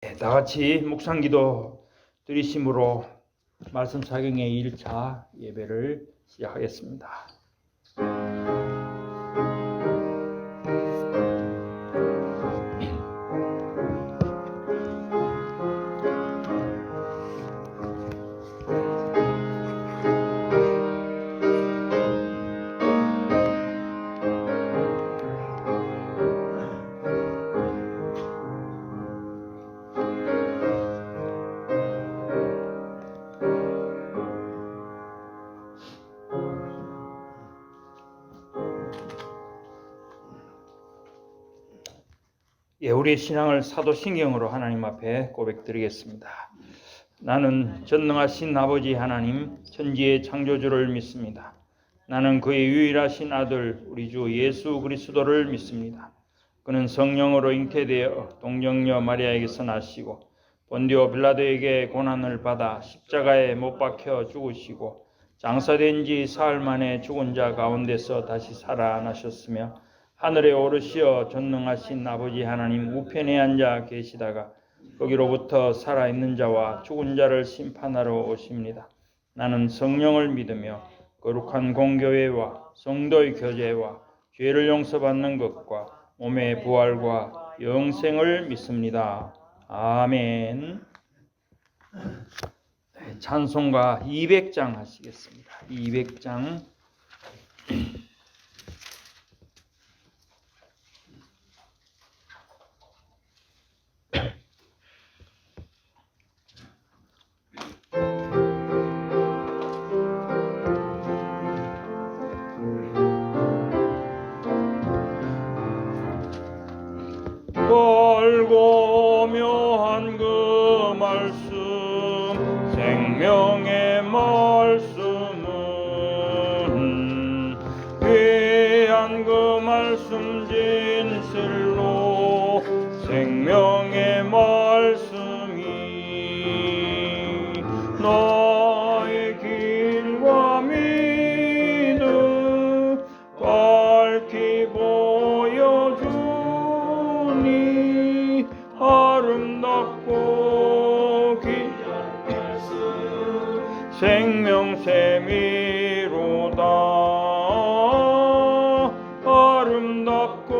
다 같이 묵상기도 드리심으로 말씀 사경의 1차 예배를 시작하겠습니다. 우리의 신앙을 사도신경으로 하나님 앞에 고백드리겠습니다. 나는 전능하신 아버지 하나님, 천지의 창조주를 믿습니다. 나는 그의 유일하신 아들 우리 주 예수 그리스도를 믿습니다. 그는 성령으로 잉태되어 동정녀 마리아에게서 나시고 본디오 빌라도에게 고난을 받아 십자가에 못 박혀 죽으시고 장사된 지 사흘 만에 죽은 자 가운데서 다시 살아나셨으며 하늘에 오르시어 전능하신 아버지 하나님 우편에 앉아 계시다가 거기로부터 살아있는 자와 죽은 자를 심판하러 오십니다. 나는 성령을 믿으며 거룩한 공교회와 성도의 교제와 죄를 용서받는 것과 몸의 부활과 영생을 믿습니다. 아멘. 찬송가 200장 하시겠습니다. 200장. 멀고 묘한 그 말씀 생명의 말씀은 귀한 그 말씀 진실로 생명의 말씀이 나의 길과 믿음 밝히 보여주니 아름답고 귀한 말씀 생명샘이로다. 아름답고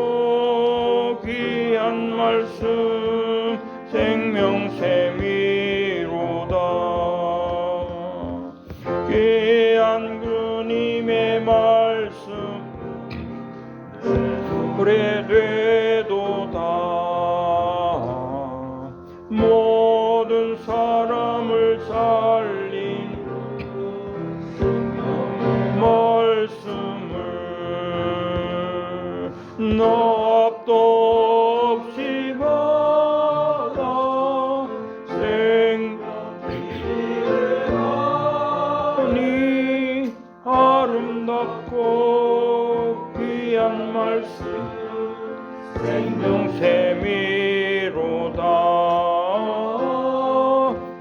귀한 말씀 생명샘이로다. 귀한 그님의 말씀 오래되도다. 모든 사람을 살린 말씀을 납도 없이 받아 생명이라니 아름답고 귀한 말씀 생명샘이로다.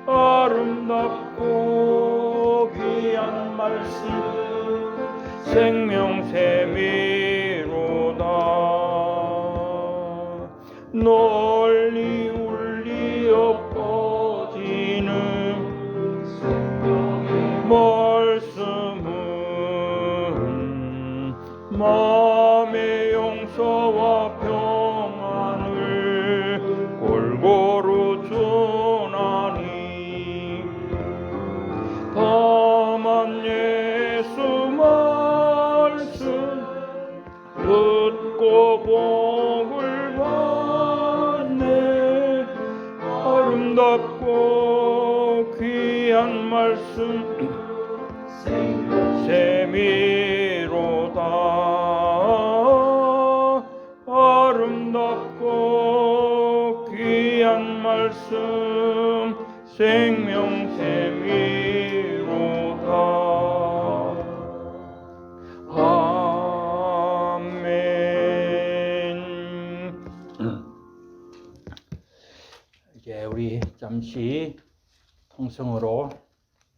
아름답고 귀한 말씀 생명샘이로다. 널리 울리어 퍼지는 말씀은 마음의 용서와 평안을 골고루 주나니 다만 예수 말씀 듣고 복을 받네. 아름답고 귀한 말씀 샘이로다. 아름답고 귀한 말씀 생명샘이로다. 아멘. 이제 우리 잠시 통성으로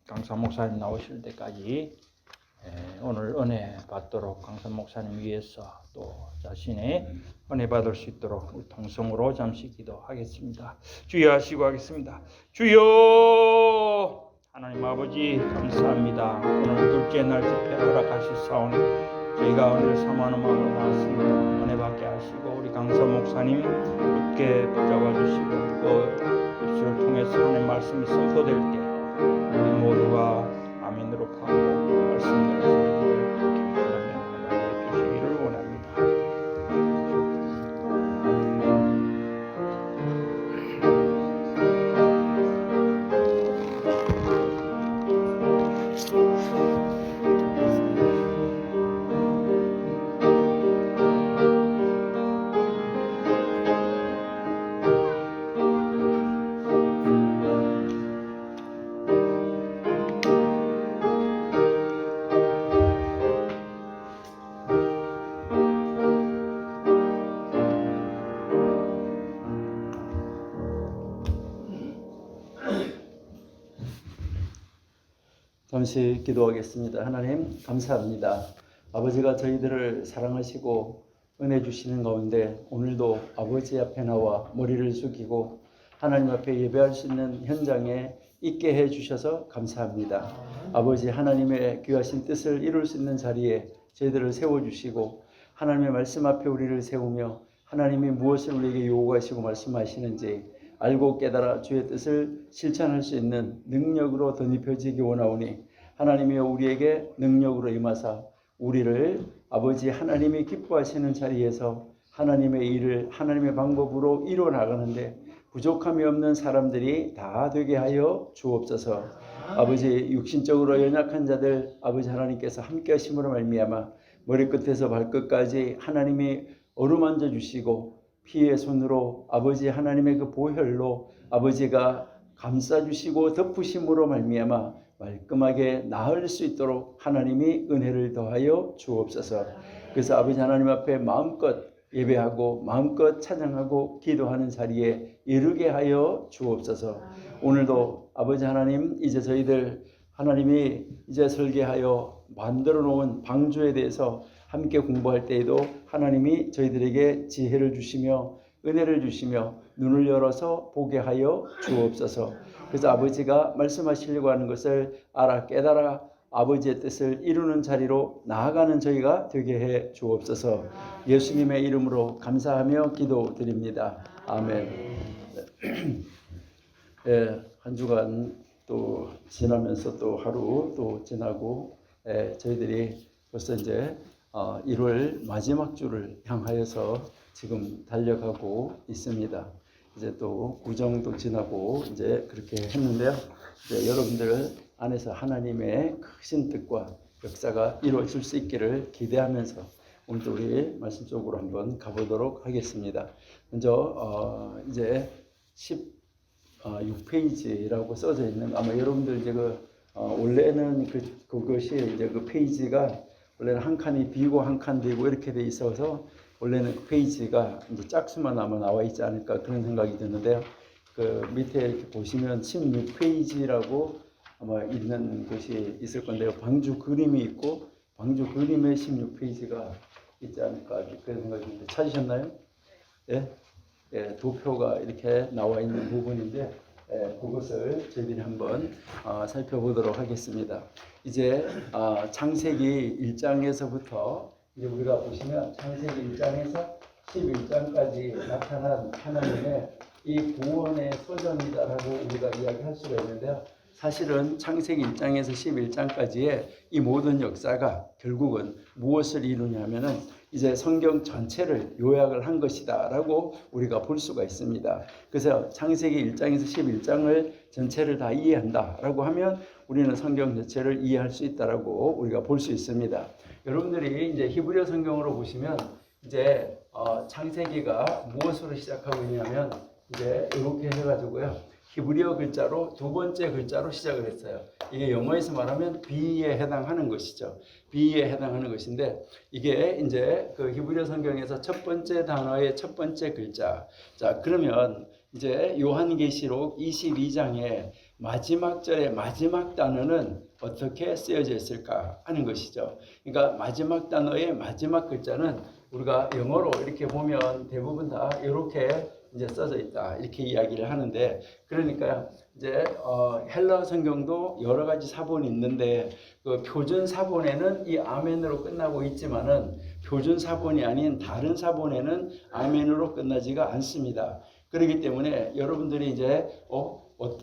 강사 목사님 나오실 때까지 오늘 은혜 받도록 강선 목사님 위해서 또 자신의 은혜 받을 수 있도록 우리 통성으로 잠시 기도하겠습니다. 주여 하시고 하겠습니다. 주여 하나님 아버지 감사합니다. 오늘 둘째 날 집회 허락하시사오니 저희가 오늘 사모하는 마음으로 나왔습니다. 은혜 받게 하시고 우리 강선 목사님 굳게 붙잡아 주시고 그 입술을 통해서 하나님 말씀이 선포될 때 우리 모두가 아멘으로 받고 말씀대로 소리를 기뻐하며 하나님 주시기를 원합니다. 잠시 기도하겠습니다. 하나님 감사합니다. 아버지가 저희들을 사랑하시고 은혜 주시는 가운데 오늘도 아버지 앞에 나와 머리를 숙이고 하나님 앞에 예배할 수 있는 현장에 있게 해주셔서 감사합니다. 아버지 하나님의 귀하신 뜻을 이룰 수 있는 자리에 저희들을 세워주시고 하나님의 말씀 앞에 우리를 세우며 하나님이 무엇을 우리에게 요구하시고 말씀하시는지 알고 깨달아 주의 뜻을 실천할 수 있는 능력으로 덧입혀지기 원하오니 하나님이 우리에게 능력으로 임하사 우리를 아버지 하나님이 기뻐하시는 자리에서 하나님의 일을 하나님의 방법으로 이루어 나가는데 부족함이 없는 사람들이 다 되게 하여 주옵소서. 아버지 육신적으로 연약한 자들 아버지 하나님께서 함께 하심으로 말미암아 머리끝에서 발끝까지 하나님이 어루만져 주시고 피의 손으로 아버지 하나님의 그 보혈로 아버지가 감싸주시고 덮으심으로 말미암아 말끔하게 나을 수 있도록 하나님이 은혜를 더하여 주옵소서. 그래서 아버지 하나님 앞에 마음껏 예배하고 마음껏 찬양하고 기도하는 자리에 이르게 하여 주옵소서. 오늘도 아버지 하나님 이제 저희들 하나님이 이제 설계하여 만들어 놓은 방주에 대해서 함께 공부할 때에도 하나님이 저희들에게 지혜를 주시며 은혜를 주시며 눈을 열어서 보게 하여 주옵소서. 그래서 아버지가 말씀하시려고 하는 것을 알아 깨달아 아버지의 뜻을 이루는 자리로 나아가는 저희가 되게 해 주옵소서. 예수님의 이름으로 감사하며 기도드립니다. 아멘. 한 주간 또 지나면서 또 하루 또 지나고 저희들이 벌써 이제 1월 마지막 주를 향하여서 지금 달려가고 있습니다. 이제 또 구정도 지나고 이제 그렇게 했는데요. 이제 여러분들 안에서 하나님의 크신 뜻과 역사가 이루어질 수 있기를 기대하면서 오늘도 우리 말씀 쪽으로 한번 가보도록 하겠습니다. 먼저 이제 16페이지라고 써져 있는 아마 여러분들 이제 원래는 그것이 이제 그 페이지가 원래는 한 칸이 비고 한 칸 되고 이렇게 돼 있어서 원래는 그 페이지가 이제 짝수만 아마 나와 있지 않을까 그런 생각이 드는데요. 그 밑에 이렇게 보시면 16페이지라고 아마 있는 것이 있을 건데요. 방주 그림이 있고 방주 그림에 16페이지가 있지 않을까 그런 생각이 드는데 찾으셨나요? 예? 예, 도표가 이렇게 나와 있는 부분인데 그것을 저희들이 한번 살펴보도록 하겠습니다. 이제 창세기 1장에서부터 이제 우리가 보시면 창세기 1장에서 11장까지 나타난 하나님의 이 구원의 소정이다라고 우리가 이야기할 수가 있는데요. 사실은 창세기 1장에서 11장까지의 이 모든 역사가 결국은 무엇을 이루냐면은 이제 성경 전체를 요약을 한 것이다 라고 우리가 볼 수가 있습니다. 그래서 창세기 1장에서 11장을 전체를 다 이해한다 라고 하면 우리는 성경 전체를 이해할 수 있다라고 우리가 볼 수 있습니다. 여러분들이 이제 히브리어 성경으로 보시면 이제 창세기가 무엇으로 시작하고 있냐면 이제 이렇게 해가지고요. 히브리어 글자로 두 번째 글자로 시작을 했어요. 이게 영어에서 말하면 B에 해당하는 것이죠. B에 해당하는 것인데 이게 이제 그 히브리어 성경에서 첫 번째 단어의 첫 번째 글자. 자, 그러면 이제 요한계시록 22장에 마지막 절의 마지막 단어는 어떻게 쓰여져 있을까 하는 것이죠. 그러니까 마지막 단어의 마지막 글자는 우리가 영어로 이렇게 보면 대부분 다 이렇게 이제 써져 있다 이렇게 이야기를 하는데, 그러니까 이제 헬라 성경도 여러 가지 사본이 있는데 그 표준 사본에는 이 아멘으로 끝나고 있지만은 표준 사본이 아닌 다른 사본에는 아멘으로 끝나지가 않습니다. 그렇기 때문에 여러분들이 이제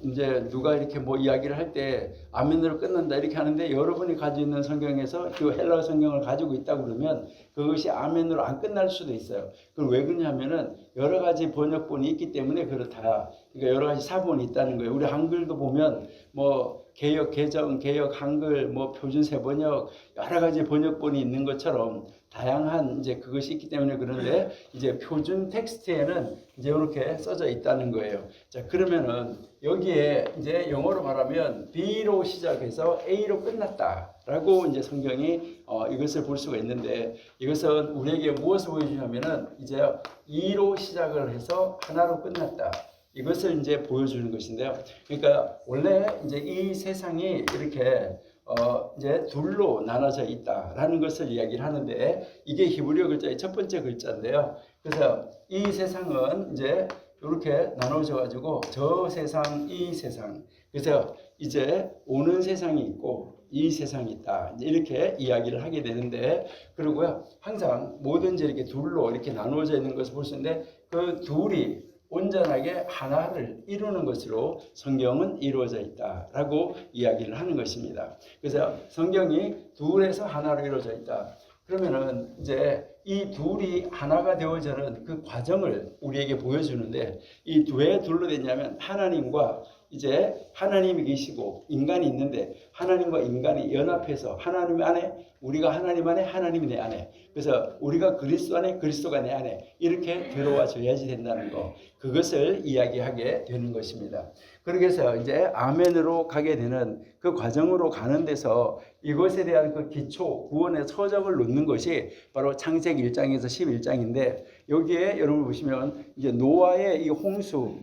이제 누가 이렇게 뭐 이야기를 할 때 아멘으로 끝난다 이렇게 하는데, 여러분이 가지고 있는 성경에서 그 헬라 성경을 가지고 있다 그러면 그것이 아멘으로 안 끝날 수도 있어요. 그럼 왜 그러냐면은 여러 가지 번역본이 있기 때문에 그렇다. 그러니까 여러 가지 사본이 있다는 거예요. 우리 한글도 보면 뭐 개역 개정, 개역 한글, 뭐 표준 세번역 여러 가지 번역본이 있는 것처럼 다양한 이제 그것이 있기 때문에 그런데 이제 표준 텍스트에는 이제 이렇게 써져 있다는 거예요. 자, 그러면은 여기에 이제 영어로 말하면 B로 시작해서 A로 끝났다라고 이제 성경이 이것을 볼 수가 있는데, 이것은 우리에게 무엇을 보여주냐면은 이제 2로 시작을 해서 하나로 끝났다. 이것을 이제 보여주는 것인데요. 그러니까 원래 이제 이 세상이 이렇게 이제 둘로 나눠져 있다라는 것을 이야기를 하는데, 이게 히브리어 글자의 첫 번째 글자인데요. 그래서 이 세상은 이제 이렇게 나눠져 가지고 저 세상, 이 세상. 그래서 이제 오는 세상이 있고 이 세상이 있다. 이렇게 이야기를 하게 되는데, 그리고요 항상 뭐든지 이렇게 둘로 이렇게 나누어져 있는 것을 볼 수 있는데 그 둘이 온전하게 하나를 이루는 것으로 성경은 이루어져 있다라고 이야기를 하는 것입니다. 그래서 성경이 둘에서 하나로 이루어져 있다. 그러면은 이제 이 둘이 하나가 되어지는 그 과정을 우리에게 보여주는데, 이 왜 둘로 됐냐면 하나님과 이제 하나님이 계시고 인간이 있는데 하나님과 인간이 연합해서 하나님 안에, 우리가 하나님 안에, 하나님이 내 안에, 그래서 우리가 그리스도 안에, 그리스도가 내 안에 이렇게 들어와줘야지 된다는 거, 그것을 이야기하게 되는 것입니다. 그렇게 해서 이제 아멘으로 가게 되는 그 과정으로 가는 데서 이것에 대한 그 기초 구원의 서정을 놓는 것이 바로 창세기 1장에서 11장인데, 여기에 여러분 보시면 이제 노아의 이 홍수,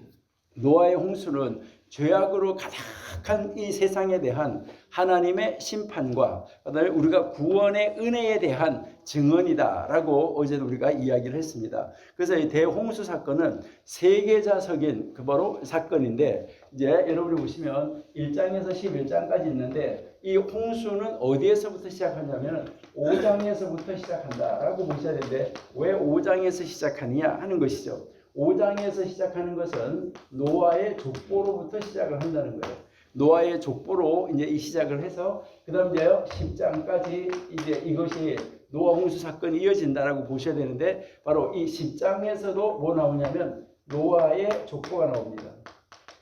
노아의 홍수는 죄악으로 가득한 이 세상에 대한 하나님의 심판과 그다음에 우리가 구원의 은혜에 대한 증언이다라고 어제도 우리가 이야기를 했습니다. 그래서 이 대홍수 사건은 세계자적인 그 바로 사건인데, 이제 여러분이 보시면 1장에서 11장까지 있는데 이 홍수는 어디에서부터 시작하냐면 5장에서부터 시작한다라고 보셔야 되는데, 왜 5장에서 시작하느냐 하는 것이죠. 5장에서 시작하는 것은 노아의 족보로부터 시작을 한다는 거예요. 노아의 족보로 이제 이 시작을 해서 그다음 이제 10장까지 이제 이것이 노아 홍수 사건이 이어진다라고 보셔야 되는데, 바로 이 10장에서도 뭐 나오냐면 노아의 족보가 나옵니다.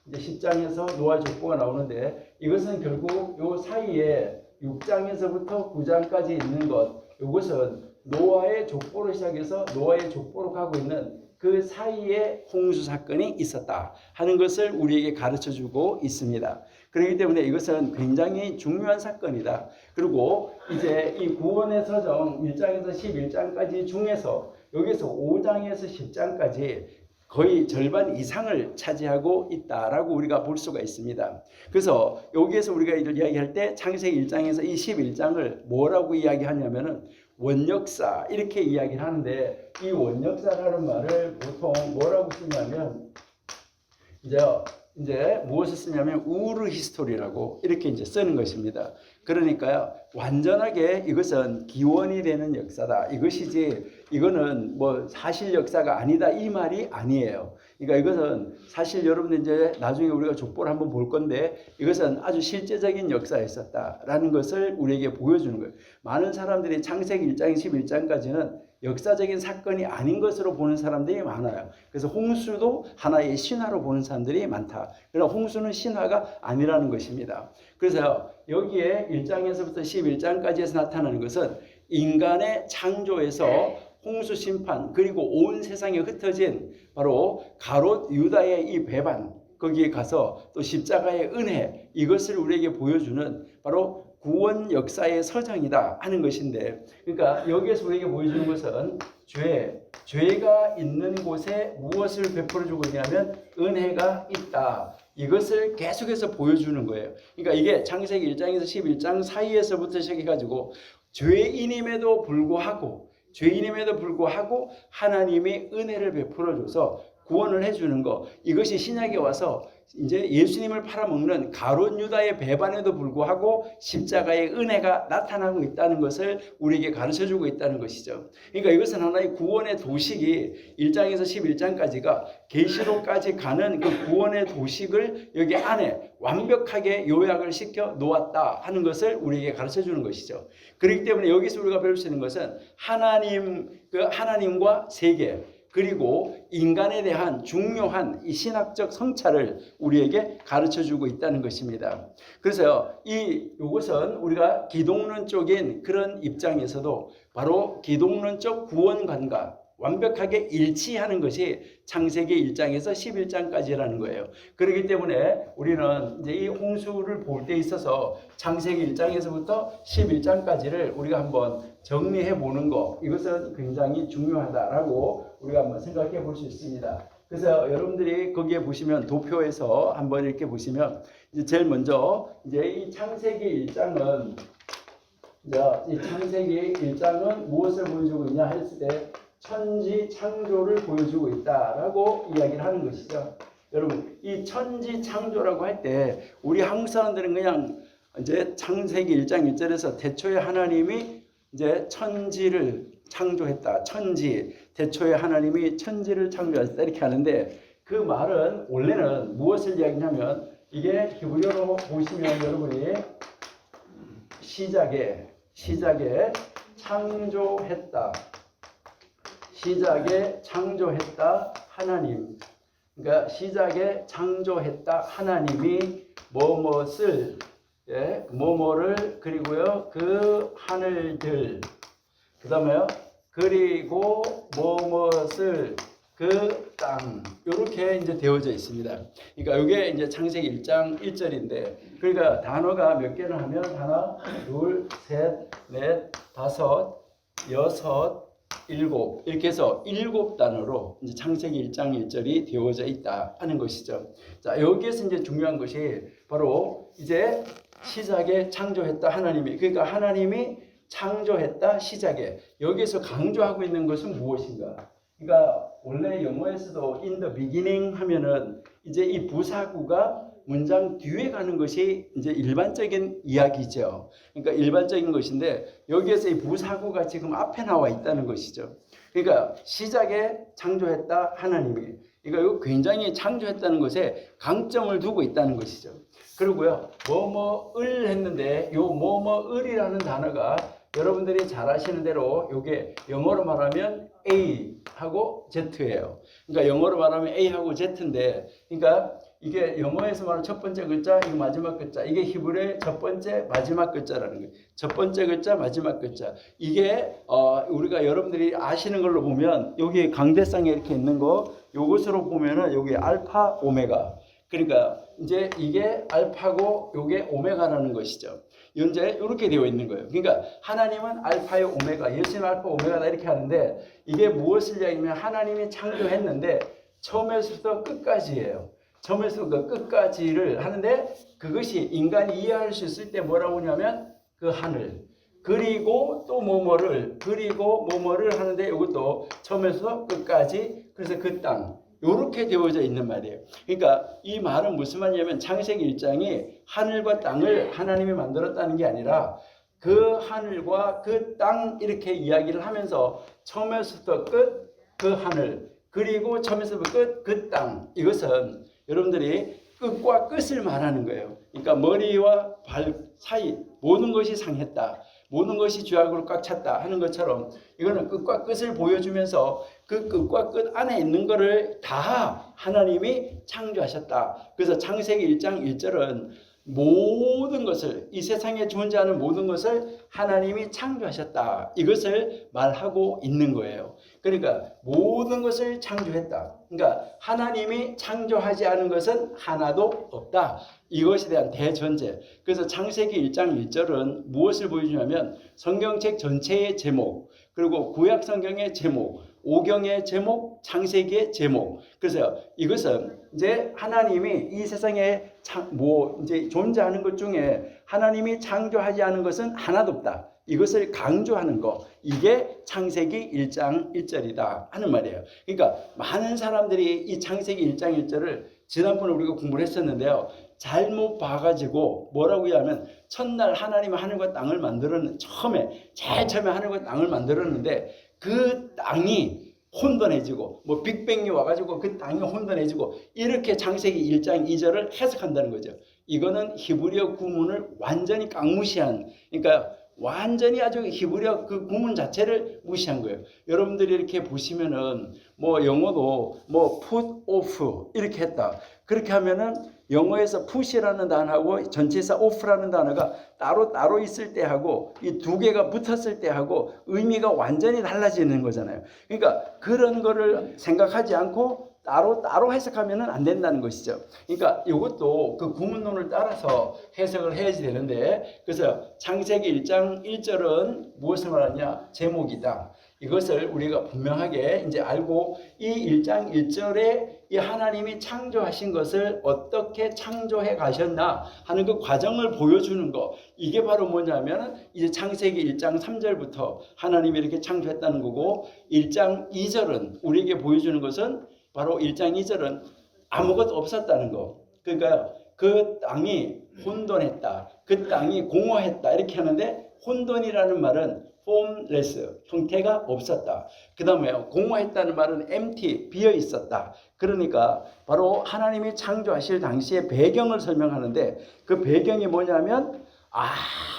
이제 10장에서 노아의 족보가 나오는데, 이것은 결국 요 사이에 6장에서부터 9장까지 있는 것, 이것은 노아의 족보로 시작해서 노아의 족보로 가고 있는 그 사이에 홍수 사건이 있었다 하는 것을 우리에게 가르쳐주고 있습니다. 그렇기 때문에 이것은 굉장히 중요한 사건이다. 그리고 이제 이 구원의 서정 1장에서 11장까지 중에서 여기서 5장에서 10장까지 거의 절반 이상을 차지하고 있다라고 우리가 볼 수가 있습니다. 그래서 여기에서 우리가 이야기할 때 창세기 1장에서 이 11장을 뭐라고 이야기하냐면은 원역사 이렇게 이야기를 하는데, 이 원역사라는 말을 보통 뭐라고 쓰냐면 이제 무엇을 쓰냐면 우르 히스토리라고 이렇게 이제 쓰는 것입니다. 그러니까요 완전하게 이것은 기원이 되는 역사다 이것이지, 이거는 뭐 사실 역사가 아니다 이 말이 아니에요. 그러니까 이것은 사실 여러분들 이제 나중에 우리가 족보를 한번 볼 건데, 이것은 아주 실제적인 역사였었다라는 것을 우리에게 보여주는 거예요. 많은 사람들이 창세기 1장 11장까지는 역사적인 사건이 아닌 것으로 보는 사람들이 많아요. 그래서 홍수도 하나의 신화로 보는 사람들이 많다. 그러나 홍수는 신화가 아니라는 것입니다. 그래서 여기에 1장에서부터 11장까지에서 나타나는 것은 인간의 창조에서 홍수 심판, 그리고 온 세상에 흩어진 바로 가롯 유다의 이 배반, 거기에 가서 또 십자가의 은혜, 이것을 우리에게 보여주는 바로 구원 역사의 서정이다 하는 것인데, 그러니까 여기에서 우리에게 보여주는 것은 죄가 있는 곳에 무엇을 베풀어 주고 있냐면 은혜가 있다. 이것을 계속해서 보여주는 거예요. 그러니까 이게 창세기 1장에서 11장 사이에서부터 시작해가지고 죄인임에도 불구하고 하나님이 은혜를 베풀어줘서 구원을 해주는 거, 이것이 신약에 와서 이제 예수님을 팔아먹는 가룟 유다의 배반에도 불구하고 십자가의 은혜가 나타나고 있다는 것을 우리에게 가르쳐주고 있다는 것이죠. 그러니까 이것은 하나의 구원의 도식이 1장에서 11장까지가 계시록까지 가는 그 구원의 도식을 여기 안에 완벽하게 요약을 시켜 놓았다 하는 것을 우리에게 가르쳐주는 것이죠. 그렇기 때문에 여기서 우리가 배울 수 있는 것은 하나님과 세계, 그리고 인간에 대한 중요한 이 신학적 성찰을 우리에게 가르쳐주고 있다는 것입니다. 그래서 이것은 우리가 기독론적인 그런 입장에서도 바로 기독론적 구원관과 완벽하게 일치하는 것이 창세기 1장에서 11장까지라는 거예요. 그렇기 때문에 우리는 이제 이 홍수를 볼 때 있어서 창세기 1장에서부터 11장까지를 우리가 한번 정리해 보는 거, 이것은 굉장히 중요하다라고 우리가 한번 생각해 볼 수 있습니다. 그래서 여러분들이 거기에 보시면 도표에서 한번 이렇게 보시면 이제 제일 먼저 이제 이 창세기 1장은 무엇을 보여주고 있냐 했을 때 천지 창조를 보여주고 있다라고 이야기를 하는 것이죠. 여러분, 이 천지 창조라고 할 때 우리 한국 사람들은 그냥 이제 창세기 1장 1절에서 태초에 하나님이 이제 천지를 창조했다. 태초에 하나님이 천지를 창조했다. 이렇게 하는데 그 말은 원래는 무엇을 이야기냐면 이게 히브리어로 보시면 여러분이 시작에 창조했다. 시작에 창조했다 하나님. 그러니까 시작에 창조했다 하나님이 뭐뭇을 뭐뭐를 그리고요 그 하늘들 그다음에요 그리고 뭐뭇을 그 땅 이렇게 이제 되어져 있습니다. 그러니까 이게 이제 창세기 1장 1절인데 그러니까 단어가 몇 개를 하면 하나, 둘, 셋, 넷, 다섯, 여섯, 일곱 이렇게 해서 7단어로 이제 창세기 1장 1절이 되어져 있다 하는 것이죠. 자, 여기에서 이제 중요한 것이 바로 이제 시작에 창조했다 하나님이, 그러니까 하나님이 창조했다 시작에, 여기에서 강조하고 있는 것은 무엇인가? 그러니까 원래 영어에서도 in the beginning 하면은 이제 이 부사구가 문장 뒤에 가는 것이 이제 일반적인 이야기죠. 그러니까 일반적인 것인데 여기에서 이 부사구가 지금 앞에 나와 있다는 것이죠. 그러니까 시작에 창조했다 하나님이, 그러니까 이거 굉장히 창조했다는 것에 강점을 두고 있다는 것이죠. 그리고요 뭐뭐을 했는데 요 뭐뭐을이라는 단어가 여러분들이 잘 아시는 대로 이게 영어로 말하면 A하고 Z예요. 그러니까 영어로 말하면 A하고 Z인데, 그러니까 이게 영어에서 말하는 첫 번째 글자, 이거 마지막 글자, 이게 히브리어의 첫 번째 마지막 글자라는 거예요. 첫 번째 글자, 마지막 글자. 이게 우리가 여러분들이 아시는 걸로 보면 여기 강대상에 이렇게 있는 거, 요것으로 보면은 여기 알파, 오메가. 그러니까 이제 이게 알파고 요게 오메가라는 것이죠. 현재 이렇게 되어 있는 거예요. 그러니까 하나님은 알파의 오메가, 예수님 알파 오메가다 이렇게 하는데 이게 무엇을 이야기하면 하나님이 창조했는데 처음에서부터 끝까지예요. 처음에서부터 끝까지를 하는데 그것이 인간이 이해할 수 있을 때 뭐라고 하냐면 그 하늘 그리고 또 뭐뭐를 하는데 이것도 처음에서 끝까지, 그래서 그 땅 이렇게 되어져 있는 말이에요. 그러니까 이 말은 무슨 말이냐면 창세기 1장이 하늘과 땅을 하나님이 만들었다는 게 아니라 그 하늘과 그 땅 이렇게 이야기를 하면서 처음에서부터 끝 그 하늘 그리고 처음에서부터 끝 그 땅, 이것은 여러분들이 끝과 끝을 말하는 거예요. 그러니까 머리와 발 사이 모든 것이 상했다, 모든 것이 죄악으로 꽉 찼다 하는 것처럼 이거는 끝과 끝을 보여주면서 그 끝과 끝 안에 있는 것을 다 하나님이 창조하셨다. 그래서 창세기 1장 1절은 모든 것을, 이 세상에 존재하는 모든 것을 하나님이 창조하셨다, 이것을 말하고 있는 거예요. 그러니까 모든 것을 창조했다. 그러니까 하나님이 창조하지 않은 것은 하나도 없다, 이것에 대한 대전제. 그래서 창세기 1장 1절은 무엇을 보여주냐면 성경책 전체의 제목, 그리고 구약 성경의 제목, 오경의 제목, 창세기의 제목. 그래서 이것은 이제 하나님이 이 세상에 이제 존재하는 것 중에 하나님이 창조하지 않은 것은 하나도 없다. 이것을 강조하는 거, 이게 창세기 1장 1절이다 하는 말이에요. 그러니까 많은 사람들이 이 창세기 1장 1절을 지난번에 우리가 공부를 했었는데요, 잘못 봐가지고 뭐라고 하면 첫날 하나님이 하늘과 땅을 만들었는데 제일 처음에 하늘과 땅을 만들었는데 그 땅이 혼돈해지고 뭐 빅뱅이 와가지고 그 땅이 혼돈해지고 이렇게 창세기 1장 2절을 해석한다는 거죠. 이거는 히브리어 구문을 완전히 깡무시한, 그러니까 완전히 아주 히브리어 그 구문 자체를 무시한 거예요. 여러분들이 이렇게 보시면은 뭐 영어도 뭐 put off 이렇게 했다. 그렇게 하면은 영어에서 put이라는 단어하고 전치사 off라는 단어가 따로 있을 때 하고 이 두 개가 붙었을 때 하고 의미가 완전히 달라지는 거잖아요. 그러니까 그런 거를 생각하지 않고 따로 해석하면은 안 된다는 것이죠. 그러니까 이것도 그 구문론을 따라서 해석을 해야지 되는데, 그래서 창세기 1장 1절은 무엇을 말하냐? 제목이다. 이것을 우리가 분명하게 이제 알고 이 1장 1절에 이 하나님이 창조하신 것을 어떻게 창조해 가셨나 하는 그 과정을 보여주는 거, 이게 바로 뭐냐면 이제 창세기 1장 3절부터 하나님이 이렇게 창조했다는 거고, 1장 2절은 우리에게 보여주는 것은 바로 1장 2절은 아무것도 없었다는 거. 그러니까 그 땅이 혼돈했다, 그 땅이 공허했다 이렇게 하는데, 혼돈이라는 말은 formless, 형태가 없었다. 그 다음에 공허했다는 말은 empty, 비어 있었다. 그러니까 바로 하나님이 창조하실 당시의 배경을 설명하는데, 그 배경이 뭐냐면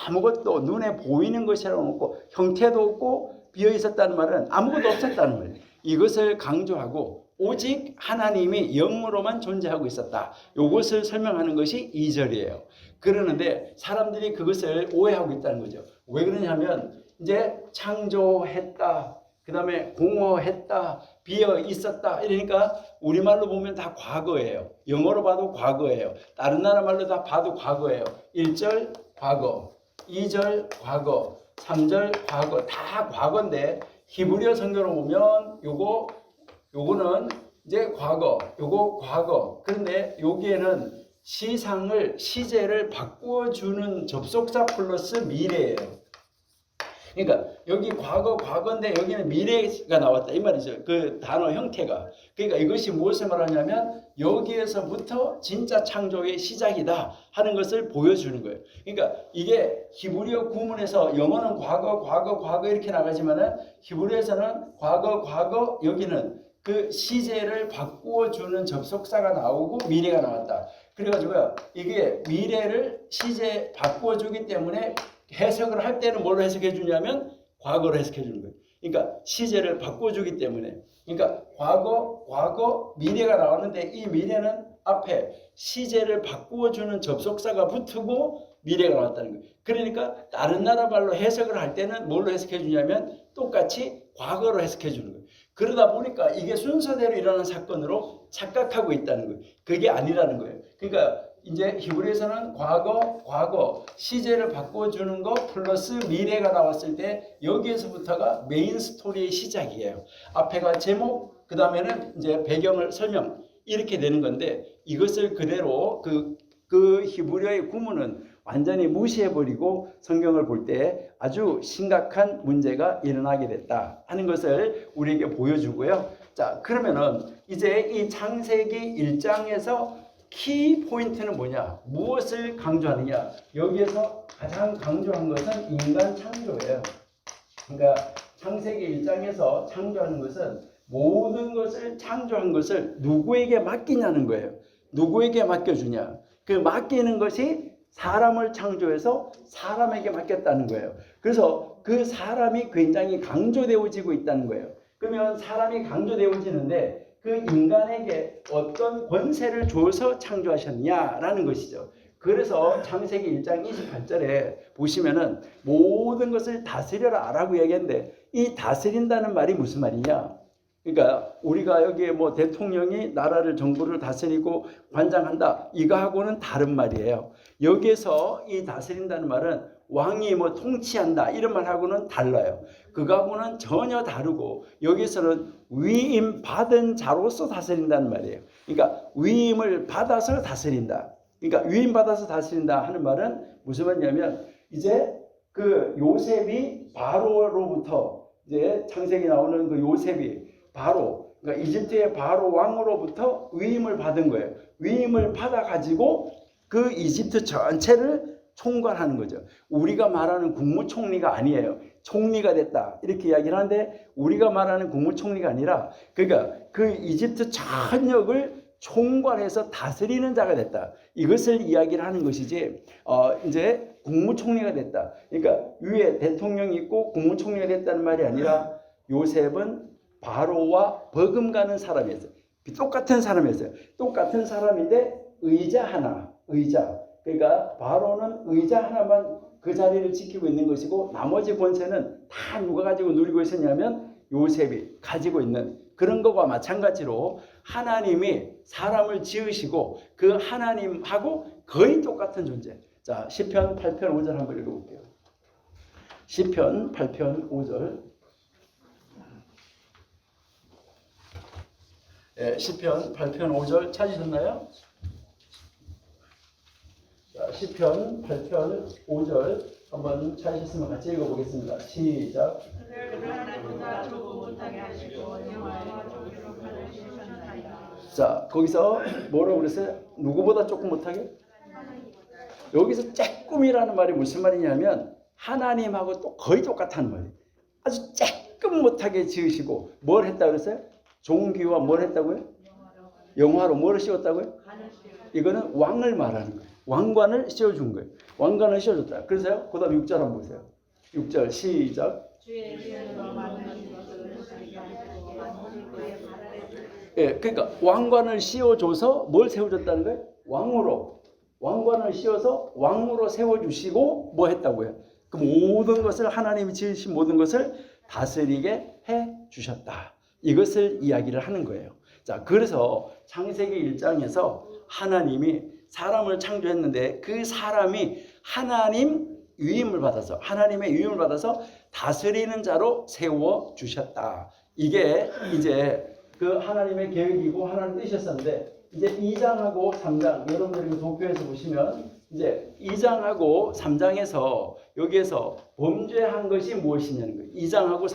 아무것도 눈에 보이는 것이라고 없고 형태도 없고 비어 있었다는 말은 아무것도 없었다는 말이에요. 이것을 강조하고 오직 하나님이 영으로만 존재하고 있었다. 이것을 설명하는 것이 2절이에요. 그러는데 사람들이 그것을 오해하고 있다는 거죠. 왜 그러냐면 이제 창조했다, 그 다음에 공허했다, 비어 있었다 이러니까 우리말로 보면 다 과거예요. 영어로 봐도 과거예요. 다른 나라 말로 다 봐도 과거예요. 1절 과거, 2절 과거, 3절 과거, 다 과거인데 히브리어 성경을 보면 요거는 이제 과거, 요거 과거. 그런데 여기에는 시제를 바꾸어주는 접속사 플러스 미래예요. 그러니까 여기 과거인데 여기는 미래가 나왔다 이 말이죠. 그 단어 형태가. 그러니까 이것이 무엇을 말하냐면 여기에서부터 진짜 창조의 시작이다 하는 것을 보여주는 거예요. 그러니까 이게 히브리어 구문에서 영어는 과거 이렇게 나가지만은 히브리어에서는 과거 여기는 그 시제를 바꾸어주는 접속사가 나오고 미래가 나왔다. 그래가지고요, 이게 미래를 시제 바꾸어주기 때문에 해석을 할 때는 뭘로 해석해 주냐면 과거로 해석해 주는 거예요. 그러니까 시제를 바꿔주기 때문에. 그러니까 과거, 미래가 나왔는데 이 미래는 앞에 시제를 바꾸어주는 접속사가 붙고 미래가 나왔다는 거예요. 그러니까 다른 나라 말로 해석을 할 때는 뭘로 해석해 주냐면 똑같이 과거로 해석해 주는 거예요. 그러다 보니까 이게 순서대로 일어나는 사건으로 착각하고 있다는 거예요. 그게 아니라는 거예요. 그러니까 이제 히브리에서는 과거 시제를 바꿔주는 거 플러스 미래가 나왔을 때 여기에서부터가 메인 스토리의 시작이에요. 앞에가 제목, 그 다음에는 이제 배경을 설명 이렇게 되는 건데, 이것을 그대로 그 히브리어의 구문은 완전히 무시해버리고 성경을 볼 때 아주 심각한 문제가 일어나게 됐다 하는 것을 우리에게 보여주고요. 자, 그러면은 이제 이 창세기 1장에서 키 포인트는 뭐냐? 무엇을 강조하느냐? 여기에서 가장 강조한 것은 인간 창조예요. 그러니까 창세기 1장에서 창조하는 것은 모든 것을 창조한 것을 누구에게 맡기냐는 거예요. 누구에게 맡겨주냐? 그 맡기는 것이 사람을 창조해서 사람에게 맡겼다는 거예요. 그래서 그 사람이 굉장히 강조되어지고 있다는 거예요. 그러면 사람이 강조되어지는데 그 인간에게 어떤 권세를 줘서 창조하셨냐라는 것이죠. 그래서 창세기 1장 28절에 보시면은 모든 것을 다스려라 라고 얘기했는데, 이 다스린다는 말이 무슨 말이냐? 그러니까 우리가 여기에 뭐 대통령이 나라를 정부를 다스리고 관장한다 이거하고는 다른 말이에요. 여기에서 이 다스린다는 말은 왕이 뭐 통치한다 이런 말하고는 달라요. 그거하고는 전혀 다르고 여기서는 위임 받은 자로서 다스린다는 말이에요. 그러니까 위임을 받아서 다스린다. 그러니까 위임 받아서 다스린다 하는 말은 무슨 말이냐면 이제 그 요셉이 바로로부터 이제 창세기 나오는 그 요셉이 바로 그러니까 이집트의 바로 왕으로부터 위임을 받은 거예요. 위임을 받아 가지고 그 이집트 전체를 총괄하는 거죠. 우리가 말하는 국무총리가 아니에요. 총리가 됐다 이렇게 이야기를 하는데 우리가 말하는 국무총리가 아니라 그러니까 그 이집트 전역을 총괄해서 다스리는 자가 됐다. 이것을 이야기를 하는 것이지 이제 국무총리가 됐다. 그러니까 위에 대통령이 있고 국무총리가 됐다는 말이 아니라 요셉은 바로와 버금가는 사람이었어요. 똑같은 사람이었어요. 똑같은 사람인데 의자 하나, 의자. 그러니까 바로는 의자 하나만 그 자리를 지키고 있는 것이고 나머지 권세는 다 누가 가지고 누리고 있었냐면 요셉이 가지고 있는 그런 것과 마찬가지로 하나님이 사람을 지으시고 그 하나님하고 거의 똑같은 존재. 자, 시편 8편 5절 한번 읽어볼게요. 시편 8편 5절. 예, 시편 8편 5절 찾으셨나요? 자, 시편 8편 5절 한번 찾으셨으면 같이 읽어보겠습니다. 시작. 자, 거기서 뭐라고 그랬어요? 누구보다 조금 못하게? 여기서 조금이라는 말이 무슨 말이냐면 하나님하고 또 거의 똑같다는 말이에요. 아주 조금 못하게 지으시고 뭘 했다고 그랬어요? 종기와 뭘 했다고요? 영화로 뭐를 씌웠다고요? 이거는 왕을 말하는 거예요. 왕관을 씌워준 거예요. 왕관을 씌워줬다. 그래서요. 그 다음 6절 한번 보세요. 6절 시작. 예, 그러니까 왕관을 씌워줘서 뭘 세워줬다는 거예요? 왕으로. 왕관을 씌워서 왕으로 세워주시고 뭐 했다고요? 그 모든 것을 하나님이 지으신 모든 것을 다스리게 해주셨다. 이것을 이야기를 하는 거예요. 자, 그래서 창세기 1장에서 하나님이 사람을 창조했는데 그 사람이 하나님 위임을 받아서 하나님의 위임을 받아서 다스리는 자로 세워 주셨다. 이게 이제 그 하나님의 계획이고 하나님 뜻이었는데 이제 2장하고 3장 여러분들이 도표에서 보시면 이제 2장하고 3장에서 여기에서 범죄한 것이 무엇이냐는 거예요. 2장하고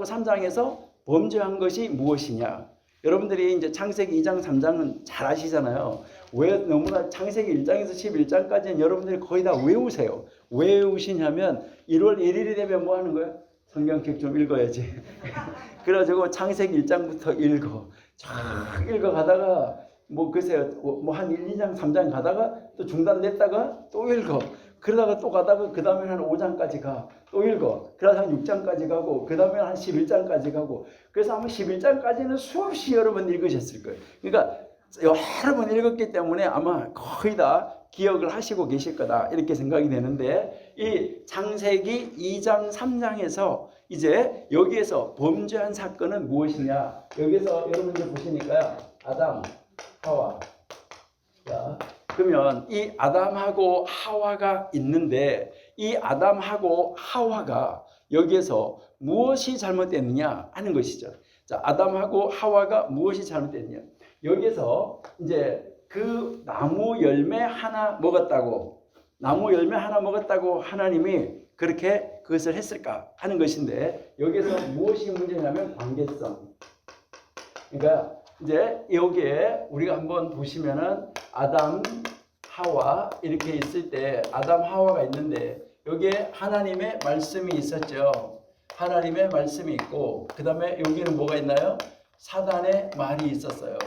3장에서 범죄한 것이 무엇이냐. 여러분들이 이제 창세기 2장, 3장은 잘 아시잖아요. 왜 너무나 창세기 1장에서 11장까지는 여러분들이 거의 다 외우세요. 왜 외우시냐면 1월 1일이 되면 뭐 하는 거예요? 성경책 좀 읽어야지. 그래가지고 창세기 1장부터 읽어. 쫙 읽어가다가 뭐 글쎄요. 뭐 한 1, 2장, 3장 가다가 또 중단됐다가 또 읽어. 그러다가 또 가다가 그 다음에 한 5장까지 가. 또 읽어. 그러다 한 6장까지 가고 그 다음에 한 11장까지 가고 그래서 아마 11장까지는 수없이 여러 번 읽으셨을 거예요. 그러니까 여러 번 읽었기 때문에 아마 거의 다 기억을 하시고 계실 거다 이렇게 생각이 되는데 이 창세기 2장 3장에서 이제 여기에서 범죄한 사건은 무엇이냐. 여기서 여러분들 보시니까요. 아담, 하와. 자, 그러면 이 아담하고 하와가 있는데 이 아담하고 하와가 여기에서 무엇이 잘못됐느냐 하는 것이죠. 자, 아담하고 하와가 무엇이 잘못됐느냐. 여기에서 이제 그 나무 열매 하나 먹었다고 하나님이 그렇게 그것을 했을까 하는 것인데 여기에서 무엇이 문제냐면 관계성. 그러니까 이제 여기에 우리가 한번 보시면은 아담, 하와 이렇게 있을 때 아담, 하와가 있는데 여기에 하나님의 말씀이 있었죠. 하나님의 말씀이 있고 그 다음에 여기는 뭐가 있나요? 사단의 말이 있었어요.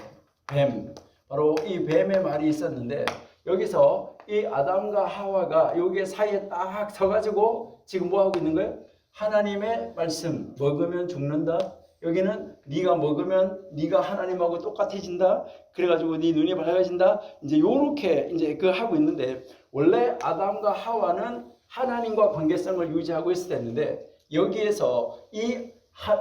뱀. 바로 이 뱀의 말이 있었는데 여기서 이 아담과 하와가 여기 사이에 딱 서가지고 지금 뭐 하고 있는 거예요? 하나님의 말씀 먹으면 죽는다. 여기는 네가 먹으면 네가 하나님하고 똑같아진다. 그래가지고 네 눈이 밝아진다. 이제 요렇게 이제 그 하고 있는데 원래 아담과 하와는 하나님과 관계성을 유지하고 있었는데 여기에서 이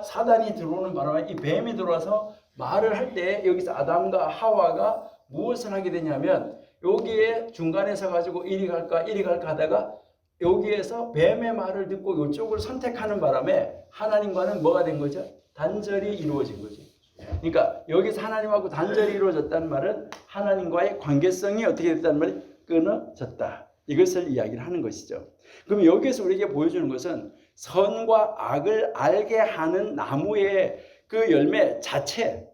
사단이 들어오는 바람에 이 뱀이 들어와서 말을 할 때 여기서 아담과 하와가 무엇을 하게 되냐면 여기에 중간에 서가지고 이리 갈까 하다가 여기에서 뱀의 말을 듣고 이쪽을 선택하는 바람에 하나님과는 뭐가 된 거죠? 단절이 이루어진 거죠. 그러니까 여기서 하나님하고 단절이 이루어졌다는 말은 하나님과의 관계성이 어떻게 됐다는 말이 끊어졌다. 이것을 이야기를 하는 것이죠. 그럼 여기에서 우리에게 보여주는 것은 선과 악을 알게 하는 나무의 그 열매 자체,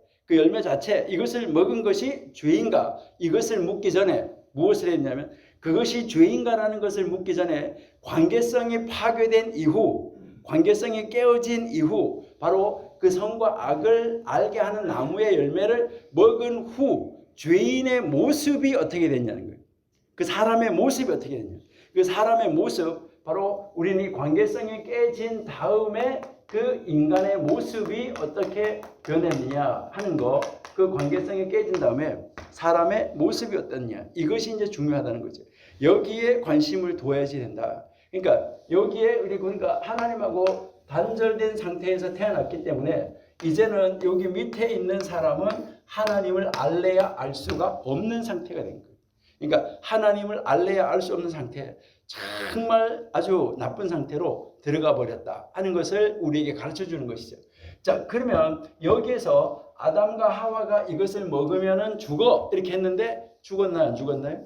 이것을 먹은 것이 죄인가? 이것을 묻기 전에 무엇을 했냐면 그것이 죄인가라는 것을 묻기 전에 관계성이 파괴된 이후, 관계성이 깨어진 이후 바로 그 선과 악을 알게 하는 나무의 열매를 먹은 후 죄인의 모습이 어떻게 됐냐는 거예요. 그 사람의 모습이 어떻게 됐냐. 그 사람의 모습, 바로 우리는 이 관계성이 깨진 다음에 그 인간의 모습이 어떻게 변했느냐 하는 거, 그 관계성이 깨진 다음에 사람의 모습이 어떻냐, 이것이 이제 중요하다는 거죠. 여기에 관심을 둬야지 된다. 그러니까 여기에 우리가 하나님하고 단절된 상태에서 태어났기 때문에 이제는 여기 밑에 있는 사람은 하나님을 알래야 알 수가 없는 상태가 된 거예요. 그러니까 하나님을 알래야 알 수 없는 상태, 정말 아주 나쁜 상태로 들어가 버렸다 하는 것을 우리에게 가르쳐 주는 것이죠. 자, 그러면 여기에서 아담과 하와가 이것을 먹으면은 죽어 이렇게 했는데 죽었나요? 안 죽었나요?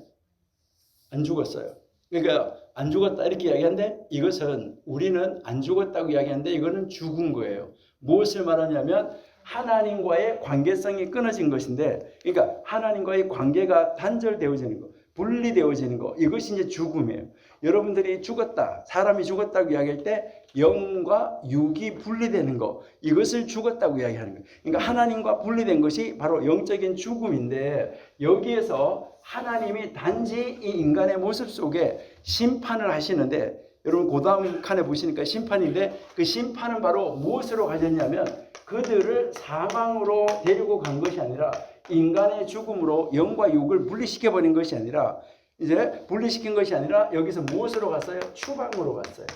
안 죽었어요. 그러니까 안 죽었다 이렇게 이야기하는데 이것은 우리는 안 죽었다고 이야기하는데 이거는 죽은 거예요. 무엇을 말하냐면 하나님과의 관계성이 끊어진 것인데, 그러니까 하나님과의 관계가 단절되어지는 거, 분리되어지는 거, 이것이 이제 죽음이에요. 여러분들이 죽었다, 사람이 죽었다고 이야기할 때 영과 육이 분리되는 거, 이것을 죽었다고 이야기하는 거예요. 그러니까 하나님과 분리된 것이 바로 영적인 죽음인데, 여기에서 하나님이 단지 이 인간의 모습 속에 심판을 하시는데, 여러분 그 다음 칸에 보시니까 심판인데, 그 심판은 바로 무엇으로 가졌냐면 그들을 사망으로 데리고 간 것이 아니라 인간의 죽음으로 영과 육을 분리시켜버린 것이 아니라, 이제 분리시킨 것이 아니라 여기서 무엇으로 갔어요? 추방으로 갔어요.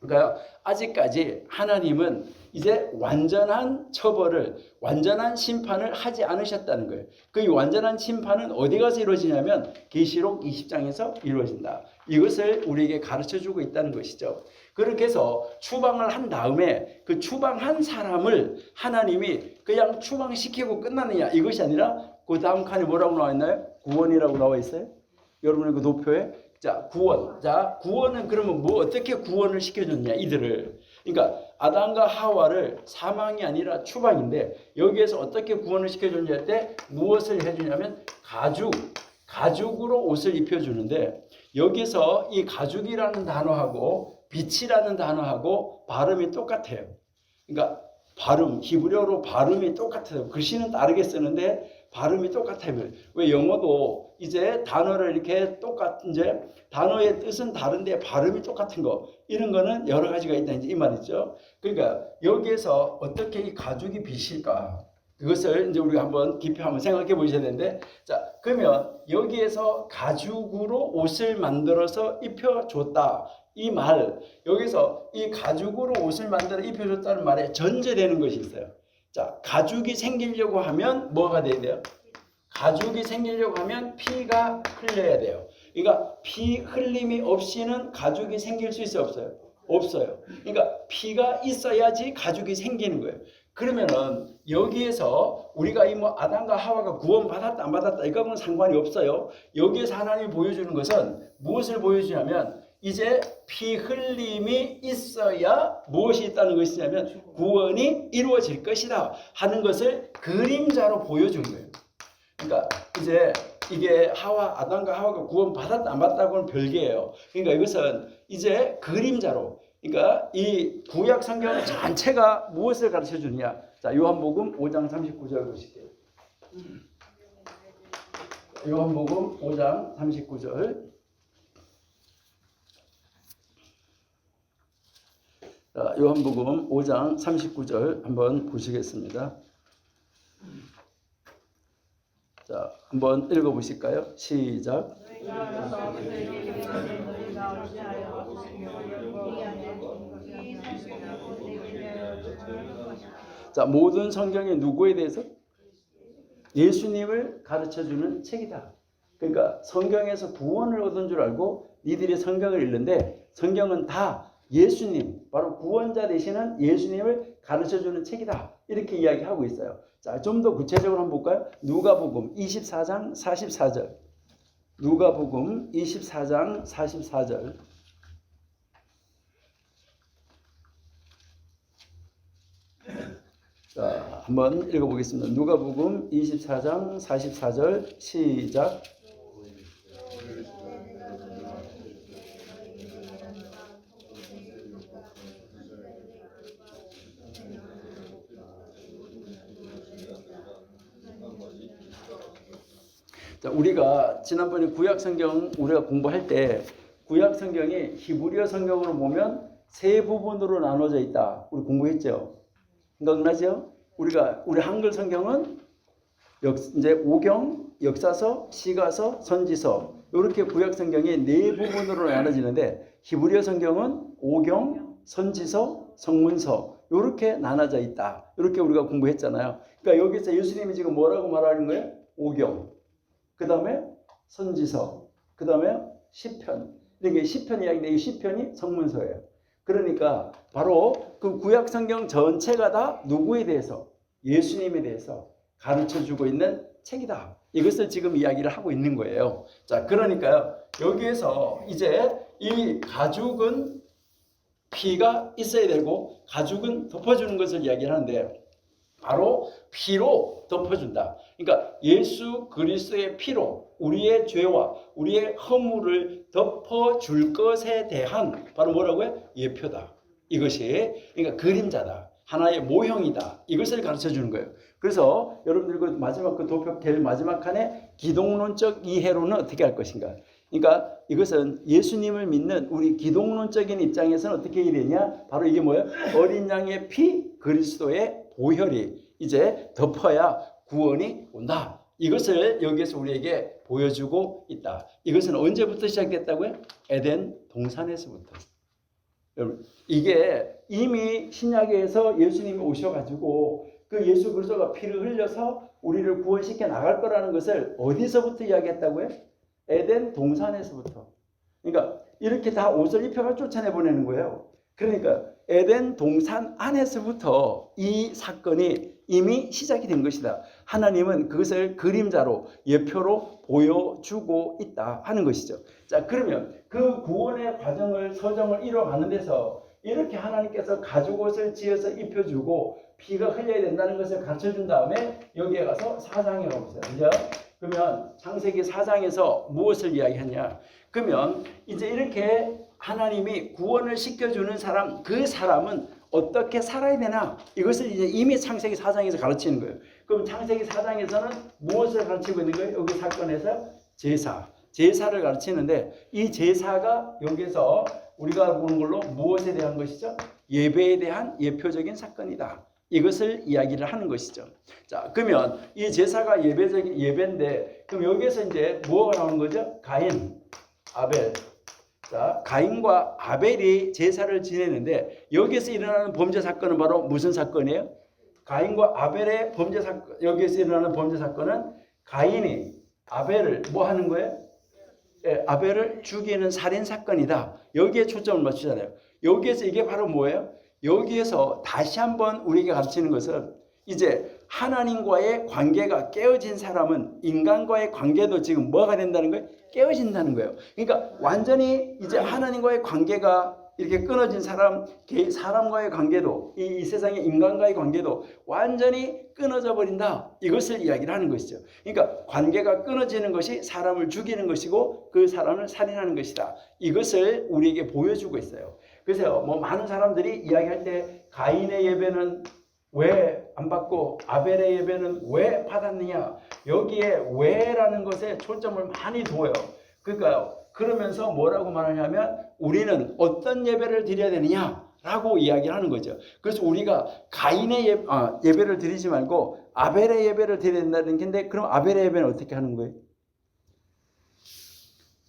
그러니까 아직까지 하나님은 이제 완전한 처벌을, 완전한 심판을 하지 않으셨다는 거예요. 그 완전한 심판은 어디 가서 이루어지냐면 계시록 20장에서 이루어진다. 이것을 우리에게 가르쳐주고 있다는 것이죠. 그렇게 해서 추방을 한 다음에 그 추방한 사람을 하나님이 그냥 추방시키고 끝나느냐, 이것이 아니라 그 다음 칸에 뭐라고 나와 있나요? 구원이라고 나와 있어요. 여러분의 그 도표에. 자, 구원. 자, 구원은 그러면 뭐 어떻게 구원을 시켜줬냐, 이들을. 그러니까 아담과 하와를 사망이 아니라 추방인데 여기에서 어떻게 구원을 시켜줬냐 할 때 무엇을 해주냐면 가죽으로 옷을 입혀주는데, 여기서 이 가죽이라는 단어하고 빛이라는 단어하고 발음이 똑같아요. 그러니까 발음, 히브리어로 발음이 똑같아요. 글씨는 다르게 쓰는데 발음이 똑같아요. 왜 영어도 이제 단어를 이렇게 이제 단어의 뜻은 다른데 발음이 똑같은 거, 이런 거는 여러 가지가 있다, 이제 이 말이죠. 그러니까 여기에서 어떻게 이 가죽이 빛일까? 그것을 이제 우리가 한번 깊이 한번 생각해 보셔야 되는데, 자, 그러면 여기에서 가죽으로 옷을 만들어서 입혀줬다. 이 말, 여기서 이 가죽으로 옷을 만들어 입혀줬다는 말에 전제되는 것이 있어요. 자, 가죽이 생기려고 하면 뭐가 돼야 돼요? 가죽이 생기려고 하면 피가 흘려야 돼요. 그러니까 피 흘림이 없이는 가죽이 생길 수 있어요, 없어요? 없어요. 그러니까 피가 있어야지 가죽이 생기는 거예요. 그러면은 여기에서 우리가 이 뭐 아담과 하와가 구원받았다 안 받았다 이거는 상관이 없어요. 여기에서 하나님이 보여주는 것은 무엇을 보여주냐면 이제 피 흘림이 있어야 무엇이 있다는 것이냐면 구원이 이루어질 것이다 하는 것을 그림자로 보여준 거예요. 그러니까 이제 이게 아담과 하와가 구원받았다 안 받았다고는 별개예요. 그러니까 이것은 이제 그림자로, 그러니까 이 구약 성경 전체가 무엇을 가르쳐 주느냐. 자, 요한복음 5장 39절 보실게요. 요한복음 5장 39절. 자, 요한복음 5장 39절 한번 보시겠습니다. 자, 한번 읽어보실까요? 시작. 자, 모든 성경이 누구에 대해서? 예수님을 가르쳐주는 책이다. 그러니까 성경에서 구원을 얻은 줄 알고 니들이 성경을 읽는데 성경은 다 예수님, 바로 구원자 되시는 예수님을 가르쳐주는 책이다. 이렇게 이야기하고 있어요. 자, 좀 더 구체적으로 한번 볼까요? 누가복음 24장 44절. 누가복음 24장 44절. 자, 한번 읽어보겠습니다. 누가복음 24장 44절 시작. 자, 우리가 지난번에 구약 성경 우리가 공부할 때 구약 성경이 히브리어 성경으로 보면 세 부분으로 나눠져 있다. 우리 공부했죠. 생각나죠? 우리 한글 성경은 이제 오경, 역사서, 시가서, 선지서 이렇게 구약 성경이 네 부분으로 나눠지는데 히브리어 성경은 오경, 선지서, 성문서 이렇게 나눠져 있다. 이렇게 우리가 공부했잖아요. 그러니까 여기서 예수님이 지금 뭐라고 말하는 거예요? 오경, 그 다음에 선지서, 그 다음에 시편. 이게 시편 이야기인데 이 시편이 성문서예요. 그러니까 바로 그 구약 성경 전체가 다 누구에 대해서? 예수님에 대해서 가르쳐주고 있는 책이다. 이것을 지금 이야기를 하고 있는 거예요. 자, 그러니까요. 여기에서 이제 이 가죽은 피가 있어야 되고 가죽은 덮어주는 것을 이야기를 하는데 바로 피로 덮어준다. 그러니까 예수 그리스도의 피로 우리의 죄와 우리의 허물을 덮어줄 것에 대한 바로 뭐라고요? 예표다. 이것이 그러니까 그림자다. 하나의 모형이다. 이것을 가르쳐 주는 거예요. 그래서 여러분들 그 마지막 그 도표 제일 마지막 칸에 기독론적 이해로는 어떻게 할 것인가? 그러니까 이것은 예수님을 믿는 우리 기독론적인 입장에서는 어떻게 해야 되냐? 바로 이게 뭐예요? 어린 양의 피 그리스도의 보혈이 이제 덮어야 구원이 온다. 이것을 여기에서 우리에게 보여주고 있다. 이것은 언제부터 시작됐다고요? 에덴 동산에서부터. 여러분, 이게 이미 신약에서 예수님이 오셔가지고 그 예수 그리스도가 피를 흘려서 우리를 구원시켜 나갈 거라는 것을 어디서부터 이야기했다고요? 에덴 동산에서부터. 그러니까 이렇게 다 옷을 입혀가 쫓아내보내는 거예요. 그러니까 에덴 동산 안에서부터 이 사건이 이미 시작이 된 것이다. 하나님은 그것을 그림자로 예표로 보여주고 있다 하는 것이죠. 자, 그러면 그 구원의 과정을 서정을 이뤄가는 데서 이렇게 하나님께서 가죽옷을 지어서 입혀주고 피가 흘려야 된다는 것을 가르쳐준 다음에 여기에 가서 4장에 가보세요. 그죠? 그러면 창세기 4장에서 무엇을 이야기하냐? 그러면 이제 이렇게 하나님이 구원을 시켜주는 사람, 그 사람은 어떻게 살아야 되나? 이것을 이제 이미 창세기 4장에서 가르치는 거예요. 그럼 창세기 4장에서는 무엇을 가르치고 있는 거예요? 여기 사건에서 제사를 가르치는데 이 제사가 여기서 우리가 보는 걸로 무엇에 대한 것이죠? 예배에 대한 예표적인 사건이다. 이것을 이야기를 하는 것이죠. 자, 그러면 이 제사가 예배적인 예배인데 그럼 여기에서 이제 뭐가 나오는 거죠? 가인, 아벨. 자, 가인과 아벨이 제사를 지내는데 여기에서 일어나는 범죄 사건은 바로 무슨 사건이에요? 가인과 아벨의 범죄 사건, 여기에서 일어나는 범죄 사건은 가인이 아벨을 뭐 하는 거예요? 아벨을 죽이는 살인 사건이다. 여기에 초점을 맞추잖아요. 여기에서 이게 바로 뭐예요? 여기에서 다시 한번 우리에게 가르치는 것은 이제 하나님과의 관계가 깨어진 사람은 인간과의 관계도 지금 뭐가 된다는 거예요? 깨어진다는 거예요. 그러니까 완전히 이제 하나님과의 관계가 이렇게 끊어진 사람과의 관계도 이 세상의 인간과의 관계도 완전히 끊어져 버린다. 이것을 이야기를 하는 것이죠. 그러니까 관계가 끊어지는 것이 사람을 죽이는 것이고 그 사람을 살인하는 것이다. 이것을 우리에게 보여주고 있어요. 그래서 뭐 많은 사람들이 이야기할 때 가인의 예배는 왜 안 받고 아벨의 예배는 왜 받았느냐? 여기에 왜라는 것에 초점을 많이 둬요. 그러니까 그러면서 뭐라고 말하냐면 우리는 어떤 예배를 드려야 되느냐라고 이야기를 하는 거죠. 그래서 우리가 가인의 예배를 드리지 말고 아벨의 예배를 드려야 된다는 건데 그럼 아벨의 예배는 어떻게 하는 거예요?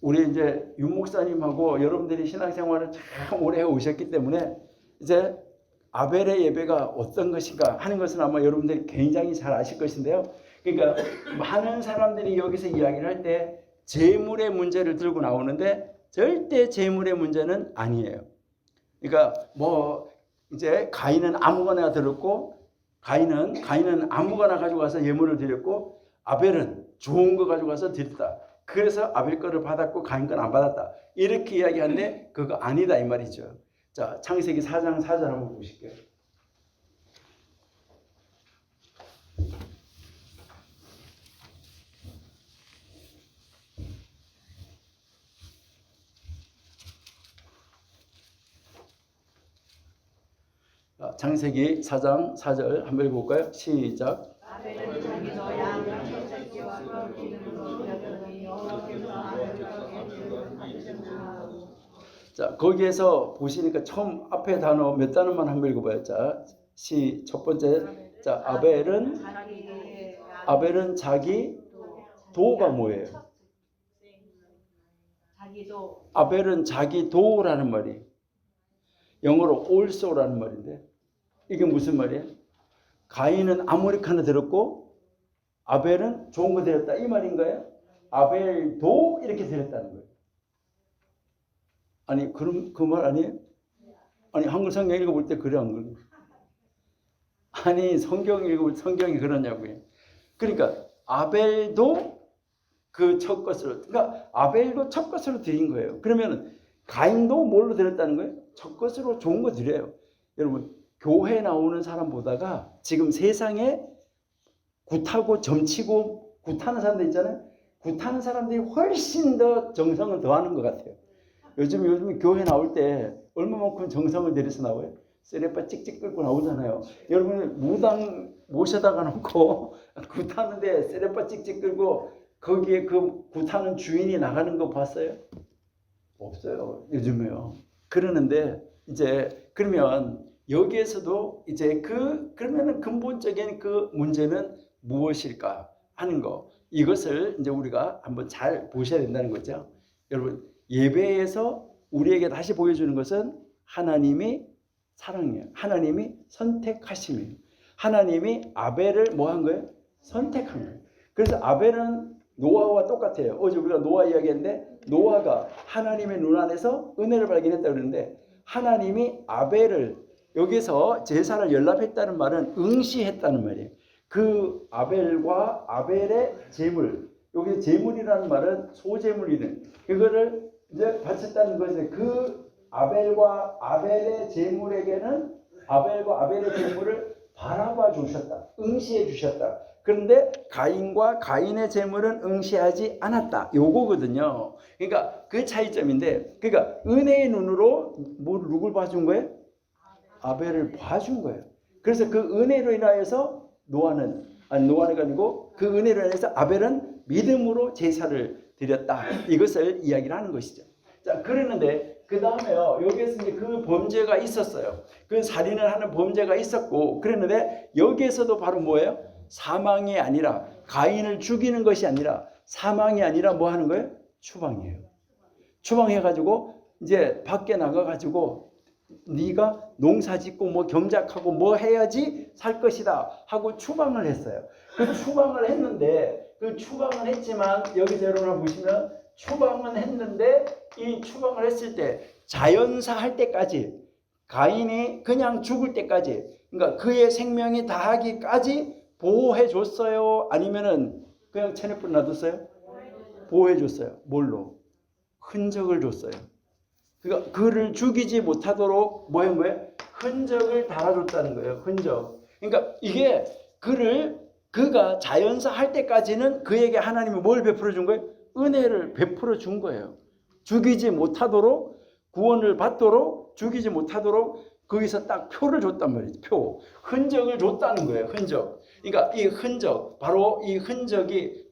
우리 이제 윤 목사님하고 여러분들이 신앙생활을 참 오래 해 오셨기 때문에 이제 아벨의 예배가 어떤 것인가 하는 것은 아마 여러분들이 굉장히 잘 아실 것인데요. 그러니까 많은 사람들이 여기서 이야기를 할 때 재물의 문제를 들고 나오는데 절대 재물의 문제는 아니에요. 그러니까 뭐 이제 가인은 아무거나 들었고 가인은 아무거나 가져가서 예물을 드렸고 아벨은 좋은 거 가져가서 드렸다. 그래서 아벨 거를 받았고 가인 건 안 받았다. 이렇게 이야기하는데 그거 아니다 이 말이죠. 자, 창세기 4장 4절 한번 보실게요. 창세기 4장 4절 한번 읽어볼까요? 시작. 아벨은 자기도 양과 첫새끼와 그 기름으로 여겼더니 여호와께서 아벨과 기름을 받으셨나하고. 자, 거기에서 보시니까 처음 앞에 단어 몇 단어만 한번 읽어봐요. 자, 첫 번째. 자, 아벨은 자기 도가 뭐예요? 자기도. 아벨은 자기 도라는 말이 영어로 also라는 말인데 이게 무슨 말이에요? 가인은 아모리카나 들었고 아벨은 좋은 거 드렸다 이 말인가요? 아벨도 이렇게 드렸다는 거예요. 아니 그럼 그 말 아니에요? 아니 한글 성경 읽어볼 때 그래 안 그래? 아니 성경 읽어볼 때 성경이 그러냐고요. 그러니까 아벨도 그 첫 것으로, 그러니까 아벨도 첫 것으로 드린 거예요. 그러면 가인도 뭘로 드렸다는 거예요? 첫 것으로 좋은 거 드려요. 여러분 교회 나오는 사람 보다가 지금 세상에 굿하고 점치고 굿하는 사람들 있잖아요. 굿하는 사람들이 훨씬 더 정성을 더하는 것 같아요. 요즘 교회 나올 때 얼마만큼 정성을 들여서 나와요? 쓰레빠 찍찍 끌고 나오잖아요. 여러분 무당 모셔다가 놓고 굿하는데 쓰레빠 찍찍 끌고 거기에 그 굿하는 주인이 나가는 거 봤어요? 없어요. 요즘에요. 그러는데 이제 그러면 여기에서도 이제 그러면은 근본적인 그 문제는 무엇일까 하는 거, 이것을 이제 우리가 한번 잘 보셔야 된다는 거죠. 여러분 예배에서 우리에게 다시 보여주는 것은 하나님이 사랑이에요. 하나님이 선택하심이에요. 하나님이 아벨을 뭐 한 거예요? 선택한 거예요. 그래서 아벨은 노아와 똑같아요. 어제 우리가 노아 이야기했는데 노아가 하나님의 눈 안에서 은혜를 발견했다고 그러는데 하나님이 아벨을 여기서 제사를 연락했다는 말은 응시했다는 말이에요. 그 아벨과 아벨의 제물, 여기 제물이라는 말은 소제물이는 그거를 이제 바쳤다는 것인데 그 아벨과 아벨의 제물에게는 아벨과 아벨의 제물을 바라봐 주셨다. 응시해 주셨다. 그런데 가인과 가인의 제물은 응시하지 않았다. 요거거든요. 그러니까 그 차이점인데, 그러니까 은혜의 눈으로 누굴 봐준 거예요? 아벨을 봐준 거예요. 그래서 그 은혜로 인하여서 노아는 아니고 그 은혜로 인해서 아벨은 믿음으로 제사를 드렸다. 이것을 이야기를 하는 것이죠. 자, 그러는데 그 다음에요. 여기에서 이제 그 범죄가 있었어요. 그 살인을 하는 범죄가 있었고, 그랬는데 여기에서도 바로 뭐예요? 사망이 아니라 가인을 죽이는 것이 아니라 사망이 아니라 뭐 하는 거예요? 추방이에요. 추방해가지고 이제 밖에 나가가지고 네가 농사짓고 뭐 경작하고 뭐 해야지 살 것이다 하고 추방을 했어요. 그 추방을 했는데 그 추방을 했지만 여기서 여러분 보시면 추방은 했는데 이 추방을 했을 때 자연사 할 때까지 가인이 그냥 죽을 때까지 그러니까 그의 생명이 다하기까지 보호해 줬어요? 아니면은 그냥 체내불 놔뒀어요? 보호해 줬어요. 뭘로? 흔적을 줬어요. 그러니까 그를 죽이지 못하도록 뭐 한 거예요? 흔적을 달아줬다는 거예요. 흔적. 그러니까 이게 그가 자연사 할 때까지는 그에게 하나님이 뭘 베풀어 준 거예요? 은혜를 베풀어 준 거예요. 죽이지 못하도록, 구원을 받도록, 죽이지 못하도록 거기서 딱 표를 줬단 말이죠. 표. 흔적을 줬다는 거예요. 흔적. 그러니까 이 흔적, 바로 이 흔적이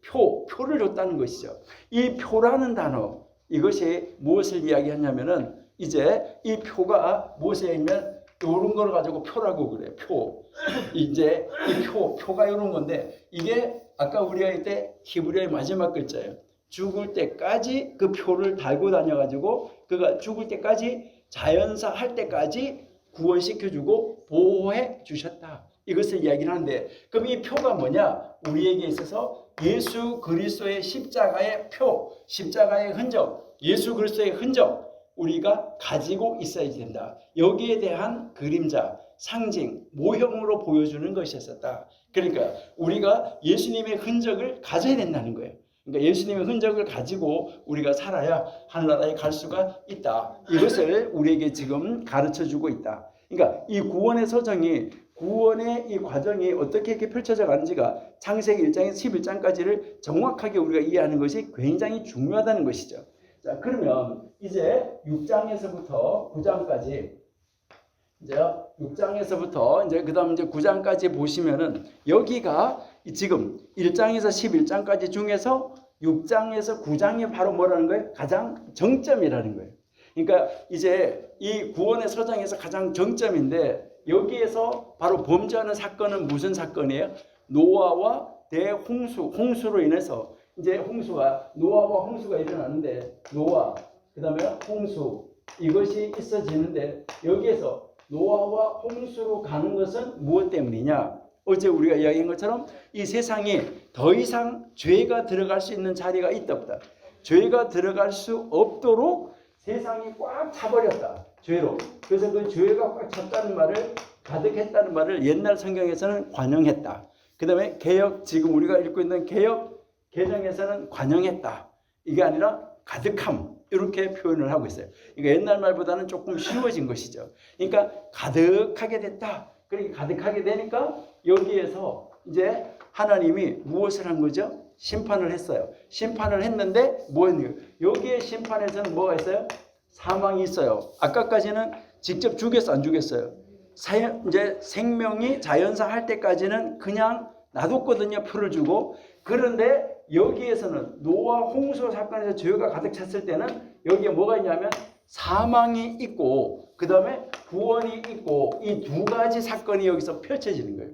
표를 줬다는 것이죠. 이 표라는 단어, 이것이 무엇을 이야기하냐면은 이제 이 표가 무엇에 있냐면 이런 걸 가지고 표라고 그래요. 표. 이제 이 표가 이런 건데 이게 아까 우리가 이때 히브리어의 마지막 글자예요. 죽을 때까지 그 표를 달고 다녀가지고 그가 죽을 때까지 자연사 할 때까지 구원시켜주고 보호해 주셨다. 이것을 이야기를 하는데, 그럼 이 표가 뭐냐? 우리에게 있어서 예수 그리스도의 십자가의 표, 십자가의 흔적, 예수 그리스도의 흔적 우리가 가지고 있어야 된다. 여기에 대한 그림자, 상징, 모형으로 보여주는 것이었다. 그러니까 우리가 예수님의 흔적을 가져야 된다는 거예요. 그러니까 예수님의 흔적을 가지고 우리가 살아야 하늘나라에 갈 수가 있다. 이것을 우리에게 지금 가르쳐주고 있다. 그러니까 이 구원의 서정이, 구원의 이 과정이 어떻게 이렇게 펼쳐져 가는지가 창세기 1장에서 11장까지를 정확하게 우리가 이해하는 것이 굉장히 중요하다는 것이죠. 자, 그러면 이제 6장에서부터 9장까지, 이제 6장에서부터 이제 그다음 이제 9장까지 보시면은 여기가 지금 1장에서 11장까지 중에서 6장에서 9장이 바로 뭐라는 거예요? 가장 정점이라는 거예요. 그러니까 이제 이 구원의 서장에서 가장 정점인데, 여기에서 바로 범죄하는 사건은 무슨 사건이에요? 노아와 대홍수, 홍수로 인해서 이제 노아와 홍수가 일어나는데, 노아, 그 다음에 홍수, 이것이 있어지는데, 여기에서 노아와 홍수로 가는 것은 무엇 때문이냐? 어제 우리가 이야기한 것처럼 이 세상에 더 이상 죄가 들어갈 수 있는 자리가 있다 없다. 죄가 들어갈 수 없도록 세상이 꽉 차버렸다. 죄로. 그래서 그 죄가 꽉 찼다는 말을, 가득했다는 말을 옛날 성경에서는 관용했다. 그 다음에 개역, 지금 우리가 읽고 있는 개역 개정에서는 관용했다. 이게 아니라 가득함, 이렇게 표현을 하고 있어요. 그러니까 옛날 말보다는 조금 쉬워진 것이죠. 그러니까 가득하게 됐다. 그렇게 가득하게 되니까 여기에서 이제 하나님이 무엇을 한 거죠? 심판을 했어요. 심판을 했는데 뭐였냐? 여기에 심판에서는 뭐가 있어요? 사망이 있어요. 아까까지는 직접 죽였어, 안 죽였어요? 이제 생명이 자연사 할 때까지는 그냥 놔뒀거든요, 표를 주고. 그런데 여기에서는 노아 홍수 사건에서 죄가 가득 찼을 때는 여기에 뭐가 있냐면 사망이 있고 그 다음에 구원이 있고, 이 두 가지 사건이 여기서 펼쳐지는 거예요.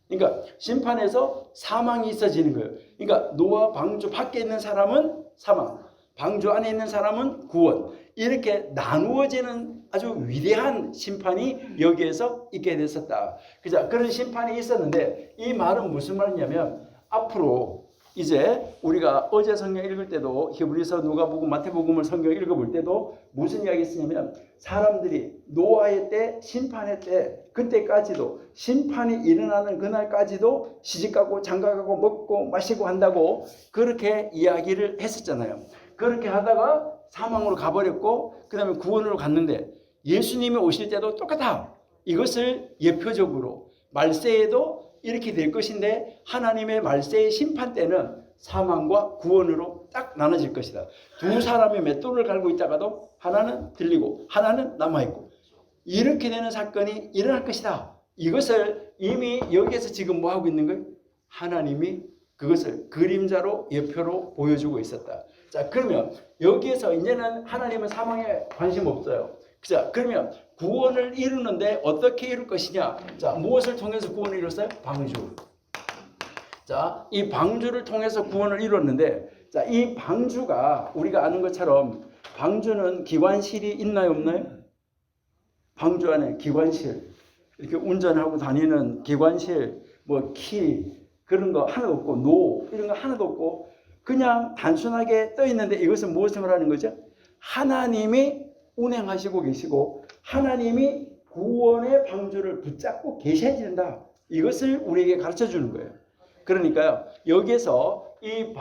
그러니까 심판에서 사망이 있어지는 거예요. 그러니까 노아 방주 밖에 있는 사람은 사망, 방주 안에 있는 사람은 구원, 이렇게 나누어지는 아주 위대한 심판이 여기에서 있게 됐었다. 그죠? 그런 심판이 있었는데, 이 말은 무슨 말이냐면 앞으로 이제 우리가 어제 성경 읽을 때도 히브리서, 누가복음, 마태복음을 성경 읽어볼 때도 무슨 이야기 쓰냐면, 사람들이 노아의 때, 심판의 때, 그때까지도, 심판이 일어나는 그날까지도 시집가고 장가가고 먹고 마시고 한다고 그렇게 이야기를 했었잖아요. 그렇게 하다가 사망으로 가버렸고 그 다음에 구원으로 갔는데, 예수님이 오실 때도 똑같아. 이것을 예표적으로 말세에도 이렇게 될 것인데, 하나님의 말세의 심판 때는 사망과 구원으로 딱 나눠질 것이다. 두 사람이 맷돌을 갈고 있다가도 하나는 들리고 하나는 남아있고, 이렇게 되는 사건이 일어날 것이다. 이것을 이미 여기에서 지금 뭐 하고 있는 거예요? 하나님이 그것을 그림자로, 예표로 보여주고 있었다. 자, 그러면 여기에서 이제는 하나님은 사망에 관심 없어요. 자, 그러면 구원을 이루는데 어떻게 이룰 것이냐? 자, 무엇을 통해서 구원을 이뤘어요? 방주. 자, 이 방주를 통해서 구원을 이뤘는데, 자, 이 방주가 우리가 아는 것처럼 방주는 기관실이 있나요, 없나요? 방주 안에 기관실, 이렇게 운전하고 다니는 기관실, 뭐 키, 그런 거 하나도 없고, 노, 이런 거 하나도 없고, 그냥 단순하게 떠 있는데, 이것은 무엇을 말하는 거죠? 하나님이 운행하시고 계시고 하나님이 구원의 방주를 붙잡고 계셔야 된다. 이것을 우리에게 가르쳐 주는 거예요. 그러니까요, 여기에서 이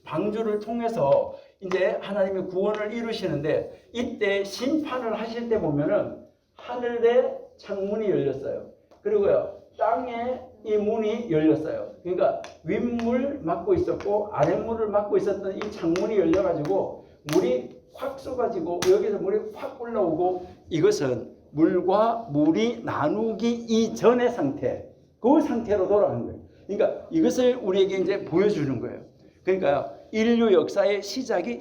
방주를 통해서 이제 하나님이 구원을 이루시는데, 이때 심판을 하실 때 보면은 하늘의 창문이 열렸어요. 그리고요, 땅에 이 문이 열렸어요. 그러니까 윗물 막고 있었고 아랫물을 막고 있었던 이 창문이 열려가지고 물이 확 쏟아지고 여기서 물이 확 올라오고, 이것은 물과 물이 나누기 이전의 상태, 그 상태로 돌아가는 거예요. 그러니까 이것을 우리에게 이제 보여주는 거예요. 그러니까 인류 역사의 시작이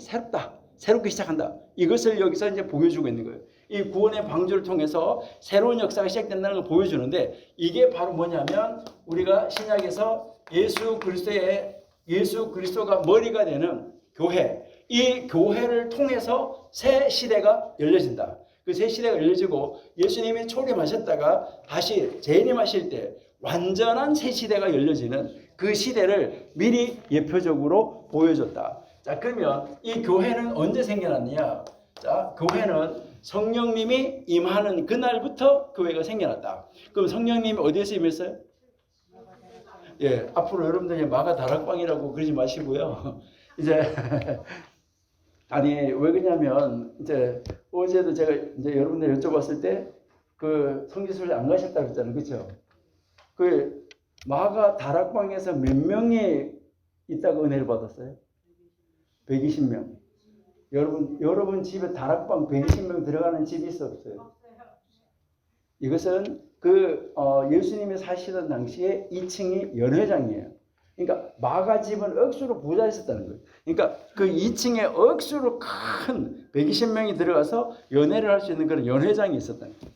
새롭게 시작한다. 이것을 여기서 이제 보여주고 있는 거예요. 이 구원의 방주를 통해서 새로운 역사가 시작된다는 걸 보여주는데, 이게 바로 뭐냐면 우리가 신약에서 예수 그리스도가 머리가 되는 교회, 이 교회를 통해서 새 시대가 열려진다. 그 새 시대가 열려지고 예수님이 초림하셨다가 다시 재림하실 때 완전한 새 시대가 열려지는 그 시대를 미리 예표적으로 보여줬다. 자, 그러면 이 교회는 언제 생겨났느냐? 자, 교회는 성령님이 임하는 그날부터 교회가 생겨났다. 그럼 성령님이 어디에서 임했어요? 예, 앞으로 여러분들이 마가 다락방이라고 그러지 마시고요. 이제 아니 왜 그러냐면 이제 어제도 제가 이제 여러분들 여쭤봤을 때 그 성지순례 안 가셨다 그랬잖아요, 그렇죠? 그 마가 다락방에서 몇 명이 있다고 은혜를 받았어요? 120명. 여러분 집에 다락방 120명 들어가는 집이 있어 없어요? 이것은 예수님이 사시던 당시에 2층이 연회장이에요. 그러니까 마가 집은 억수로 부자였었다는 거예요. 그러니까 그 2층에 억수로 큰 120명이 들어가서 연회를 할 수 있는 그런 연회장이 있었다는 거예요.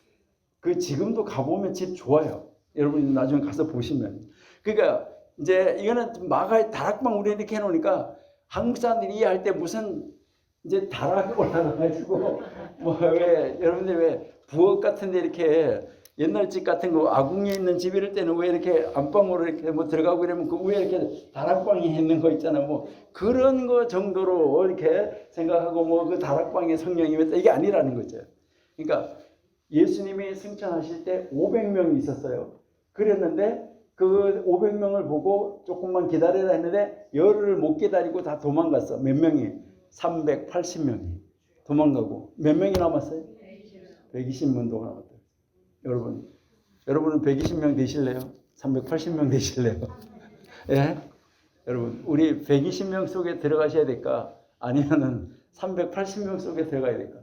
그 지금도 가보면 집 좋아요. 여러분 나중에 가서 보시면. 그러니까 이제 이거는 마가의 다락방 우리 이렇게 해놓으니까 한국 사람들이 이해할 때 무슨 이제 다락 올라가가지고 뭐 왜 여러분들 왜 부엌 같은데 이렇게 옛날 집 같은 거 아궁이에 있는 집 이럴 때는 왜 이렇게 안방으로 이렇게 뭐 들어가고 이러면 그 위에 이렇게 다락방이 있는 거 있잖아. 뭐 그런 거 정도로 이렇게 생각하고 뭐 그 다락방에 성령이 있다 이게 아니라는 거죠. 그러니까 예수님이 승천하실 때 500명이 있었어요. 그랬는데 그 500명을 보고 조금만 기다리라 했는데 열흘을 못 기다리고 다 도망갔어. 몇 명이? 380명이 도망가고 몇 명이 남았어요? 120명 남았다. 여러분은 120명 되실래요? 380명 되실래요? 예? 여러분, 우리 120명 속에 들어가셔야 될까? 아니면은 380명 속에 들어가야 될까?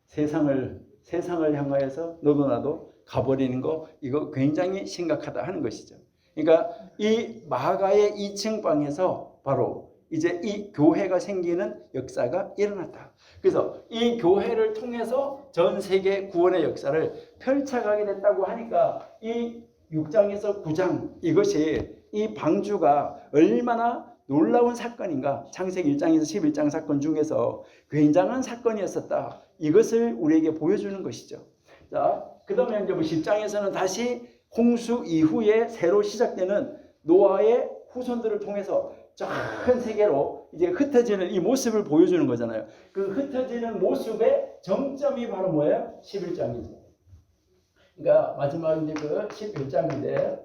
세상을 향하여서 너도 나도 가버리는 거 이거 굉장히 심각하다 하는 것이죠. 그러니까 이 마가의 2층 방에서 바로 이제 이 교회가 생기는 역사가 일어났다. 그래서 이 교회를 통해서 전 세계 구원의 역사를 펼쳐가게 됐다고 하니까 이 6장에서 9장 이것이 이 방주가 얼마나 놀라운 사건인가. 창세기 1장에서 11장 사건 중에서 굉장한 사건이었었다. 이것을 우리에게 보여주는 것이죠. 자, 그 다음에 이제 10장에서는 다시 홍수 이후에 새로 시작되는 노아의 후손들을 통해서 전 세계로 이제 흩어지는 이 모습을 보여주는 거잖아요. 그 흩어지는 모습의 정점이 바로 뭐예요? 11장이죠. 그러니까 마지막 이제 그 11장인데,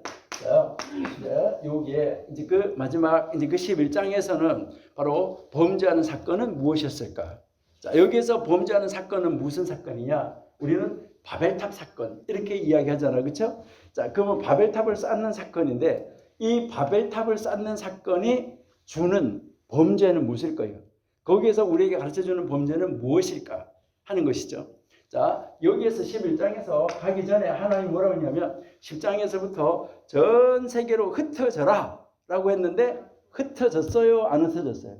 여기에 이제 그 마지막 이제 그 11장에서는 바로 범죄하는 사건은 무엇이었을까? 자, 여기에서 범죄하는 사건은 무슨 사건이냐? 우리는 바벨탑 사건 이렇게 이야기하잖아요, 그렇죠? 자, 그러면 바벨탑을 쌓는 사건인데 이 바벨탑을 쌓는 사건이 주는 범죄는 무엇일 거예요? 거기에서 우리에게 가르쳐주는 범죄는 무엇일까 하는 것이죠. 자, 여기에서 11장에서 가기 전에 하나님이 뭐라고 했냐면 10장에서부터 전 세계로 흩어져라 라고 했는데 흩어졌어요? 안 흩어졌어요?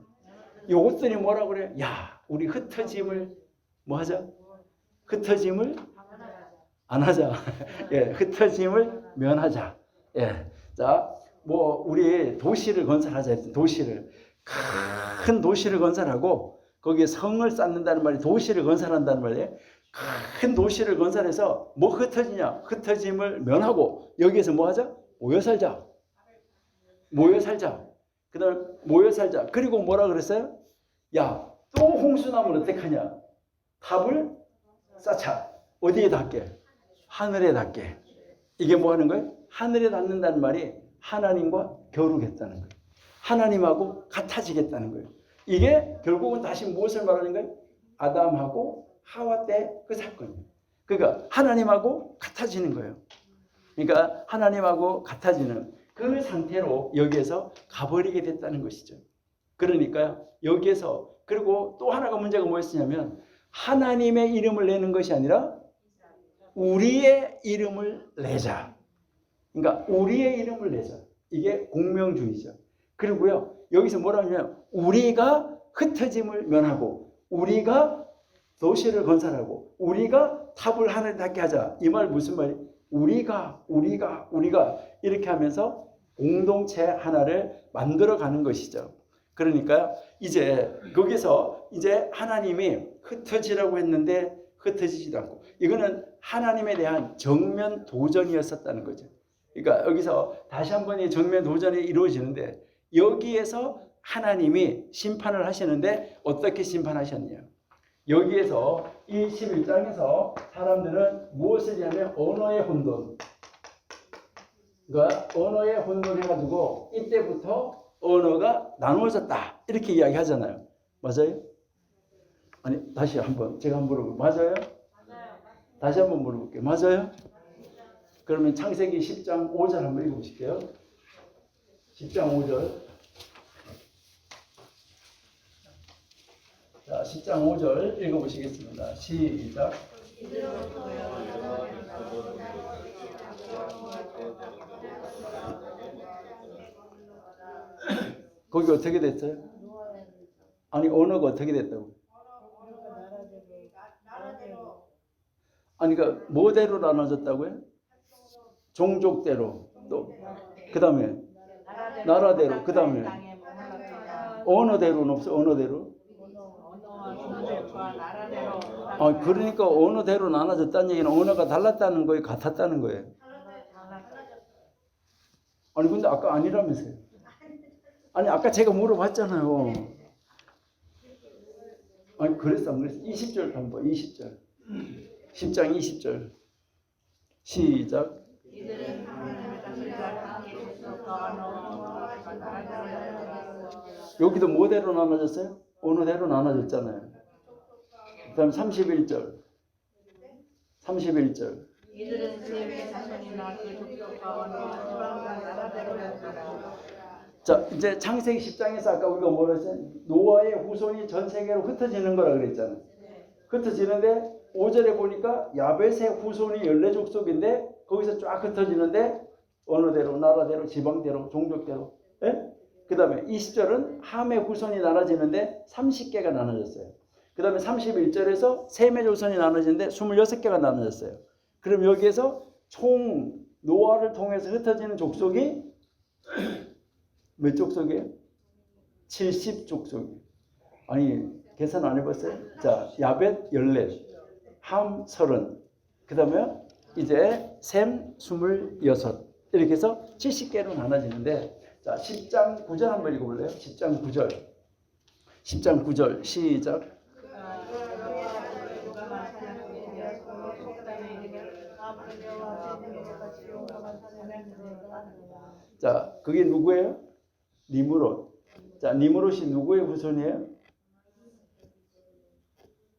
요것들이 뭐라고 그래요? 야, 우리 흩어짐을 뭐 하자? 흩어짐을 안 하자. 예, 흩어짐을 면하자. 예. 자, 뭐 우리 도시를 건설하자. 도시를 큰 도시를 건설하고 거기에 성을 쌓는다는 말이 도시를 건설한다는 말이에요. 큰 도시를 건설해서 뭐 흩어지냐? 흩어짐을 면하고 여기에서 뭐 하자? 모여 살자. 모여 살자. 그다음에 모여 살자. 그리고 뭐라 그랬어요? 야, 또 홍수나면 어떡하냐? 탑을 쌓자. 어디에 닿게? 하늘에 닿게. 이게 뭐 하는 거예요? 하늘에 닿는다는 말이 하나님과 겨루겠다는 거예요. 하나님하고 같아지겠다는 거예요. 이게 결국은 다시 무엇을 말하는 거예요? 아담하고 하와 때 그 사건이에요. 그러니까 하나님하고 같아지는 거예요. 그러니까 하나님하고 같아지는 그 상태로 여기에서 가버리게 됐다는 것이죠. 그러니까 여기에서 그리고 또 하나가 문제가 뭐였냐면 하나님의 이름을 내는 것이 아니라 우리의 이름을 내자. 그러니까 우리의 이름을 내자. 이게 공명주의죠. 그리고요 여기서 뭐라 하냐면 우리가 흩어짐을 면하고 우리가 도시를 건설하고 우리가 탑을 하늘에 닿게 하자. 이 말 무슨 말이에요? 우리가 이렇게 하면서 공동체 하나를 만들어가는 것이죠. 그러니까 이제 거기서 이제 하나님이 흩어지라고 했는데 흩어지지도 않고 이거는 하나님에 대한 정면 도전이었었다는 거죠. 그러니까 여기서 다시 한번 이 정면 도전이 이루어지는데 여기에서 하나님이 심판을 하시는데 어떻게 심판하셨냐? 여기에서 이 11장에서 사람들은 무엇을 하냐면 언어의 혼돈. 그러니까 언어의 혼돈 해가지고 이때부터 언어가 나누어졌다 이렇게 이야기하잖아요. 맞아요? 아니 다시 한번 제가 한번 물어볼게요. 맞아요? 다시 한번 물어볼게요. 맞아요? 그러면 창세기 10장 5절 한번 읽어보실게요. 10장 5절. 자, 10장 5절 읽어보시겠습니다. 시작. 거기 어떻게 됐어요? 아니 언어가 어떻게 됐다고? 아니 그러니까 뭐대로 나눠졌다고요? 종족대로 또 그 다음에 나라대로 그 다음에 언어대로는 없어. 언어대로. 그러니까 언어대로 나눠졌다는 얘기는 언어가 달랐다는 거예요? 같았다는 거예요? 아니 근데 아까 아니라면서요? 아니 아까 제가 물어봤잖아요. 아니 그랬어 안 그랬어? 20절 한번 20절 10장 20절 시작. 여기도 뭐대로 나눠졌어요? 언어대로 나눠졌잖아요. 그 다음 31절 31절 이들은 셈의 자손이나 그 족속과 언어와 지방과 나라대로였더라. 자 이제 창세기 10장에서 아까 우리가 뭐라 했어요? 노아의 후손이 전 세계로 흩어지는 거라 그랬잖아요. 흩어지는데 5절에 보니까 야벳의 후손이 14족속인데 거기서 쫙 흩어지는데 언어대로 나라대로 지방대로 종족대로 그 다음에 20절은 함의 후손이 나눠지는데 30개가 나눠졌어요. 그 다음에 31절에서 셈의 조선이 나눠지는데 26개가 나눠졌어요. 그럼 여기에서 총 노아를 통해서 흩어지는 족속이 몇 족속이에요? 70족속이에요. 아니 계산 안 해봤어요? 자 야벳 14, 함 30, 그 다음에 이제 셈 26 이렇게 해서 70개로 나눠지는데 자 10장 9절 한번 읽어볼래요? 10장 9절 10장 9절 시작. 자 그게 누구예요? 니므롯. 자 니므롯이 누구의 후손이에요?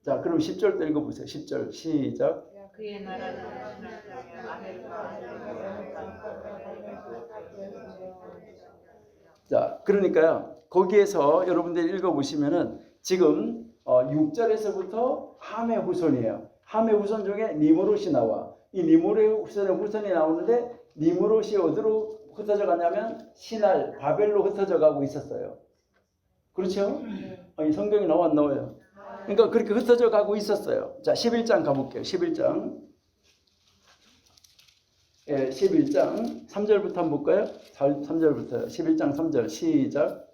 자 그럼 10절 읽어보세요. 10절 시작. 그의 나라는 자 그러니까요 거기에서 여러분들이 읽어보시면은 지금 6절에서부터 함의 후손이에요. 함의 후손 중에 니므롯이 나와. 이 니므롯의 후손이 나오는데 니므롯이 어디로 흩어져 가냐면 신할 바벨로 흩어져 가고 있었어요. 그렇죠? 아니 성경이 나와 안 나와요? 그러니까 그렇게 흩어져 가고 있었어요. 자 11장 가볼게요. 11장 11장 3절부터 한번 볼까요? 3절부터요. 11장 3절 시작.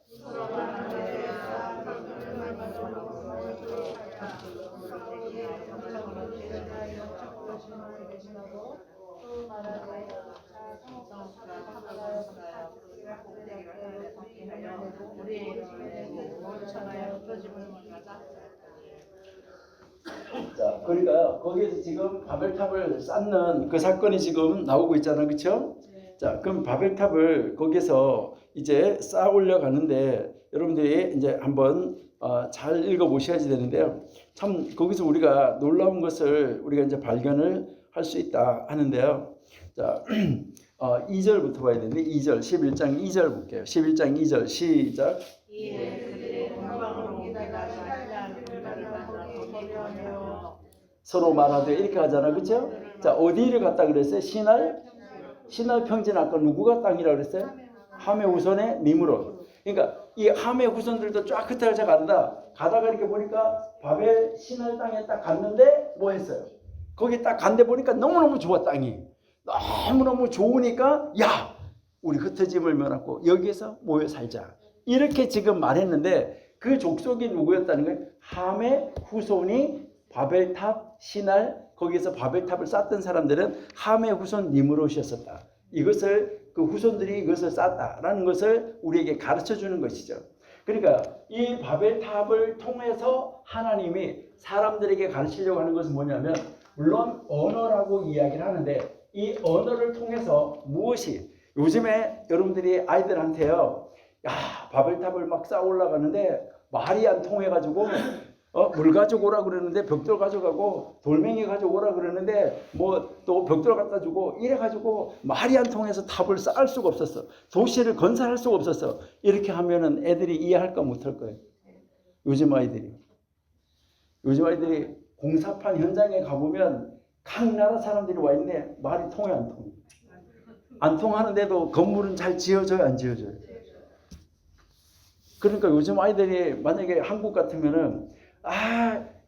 자, 그러니까 거기에서 지금 바벨탑을 쌓는 그 사건이 지금 나오고 있잖아요, 그렇죠? 자, 그럼 바벨탑을 거기서 이제 쌓아 올려가는데 여러분들이 이제 한번 잘 읽어보셔야지 되는데요. 참 거기서 우리가 놀라운 것을 우리가 이제 발견을 할 수 있다 하는데요. 자, 2절부터 봐야 되는데 2절 11장 2절 볼게요. 11장 2절 시작. 서로 말하되 이렇게 하잖아, 그렇죠? 자, 어디를 갔다 그랬어요? 신할 평진 아까 누구가 땅이라 그랬어요? 함의 후손의 니므롯. 그러니까 이 함의 후손들도 쫙 흩어져 가다가 이렇게 보니까 바벨 신할 땅에 딱 갔는데 뭐 했어요? 거기 딱 간데 보니까 너무너무 좋아 땅이. 너무너무 좋으니까 야 우리 흩어짐을 면하고 여기에서 모여 살자. 이렇게 지금 말했는데 그 족속이 누구였다는 거예요? 함의 후손이 바벨탑 신할 거기에서 바벨탑을 쌓던 사람들은 함의 후손 니므롯이었었다. 이것을 그 후손들이 이것을 쌓았다라는 것을 우리에게 가르쳐 주는 것이죠. 그러니까 이 바벨탑을 통해서 하나님이 사람들에게 가르치려고 하는 것은 뭐냐면, 물론 언어라고 이야기를 하는데 이 언어를 통해서 무엇이, 요즘에 여러분들이 아이들한테요, 야, 바벨탑을 막 쌓아 올라가는데 말이 안 통해가지고 물 가지고 오라 그러는데 벽돌 가져가고, 돌멩이 가지고 오라 그러는데 뭐 또 벽돌 갖다 주고, 이래가지고 말이 안 통해서 탑을 쌓을 수가 없었어. 도시를 건설할 수가 없었어. 이렇게 하면은 애들이 이해할까 못할 거예요. 요즘 아이들이 공사판 현장에 가보면 각 나라 사람들이 와 있는데 말이 통해 안 통해? 안 통하는데도 건물은 잘 지어져요, 안 지어져요? 그러니까 요즘 아이들이 만약에 한국 같으면은,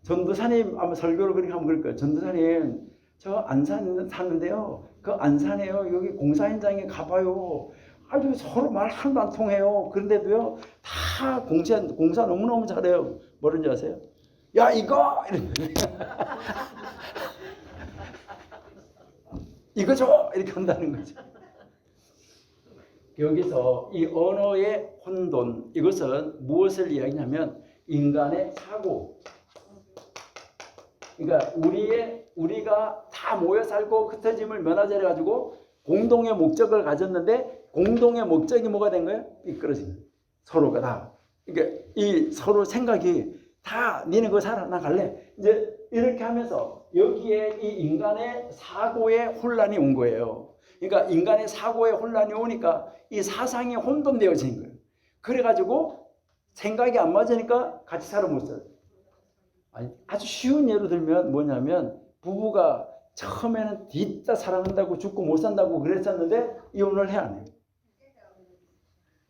전도사님 아마 설교를 그렇게 하면 그럴 거예요. 전도사님, 저 안산 사는데요, 그 안산에요, 여기 공사 현장에 가봐요, 아주 서로 말 하나도 안 통해요. 그런데도요 다 공사 너무너무 잘해요. 뭐든지 아세요? 야, 이거! 이거 줘! 이렇게 한다는 거죠. 여기서 이 언어의 혼돈, 이것은 무엇을 이야기하냐면 인간의 사고. 그러니까 우리가 다 모여 살고 흩어짐을 면하자 해가지고 공동의 목적을 가졌는데, 공동의 목적이 뭐가 된 거예요? 삐뚤어진 거예요. 서로가 다. 그러니까 이 서로 생각이 다, 니네 그거 살아, 나 갈래. 이제 이렇게 하면서 여기에 이 인간의 사고의 혼란이 온 거예요. 그러니까 인간의 사고의 혼란이 오니까 이 사상이 혼돈되어진 거예요. 그래가지고 생각이 안 맞으니까 같이 살아 못 살아요. 아주 쉬운 예로 들면 뭐냐면, 부부가 처음에는 뒤따 사랑한다고 죽고 못 산다고 그랬었는데 이혼을 해, 안 해요?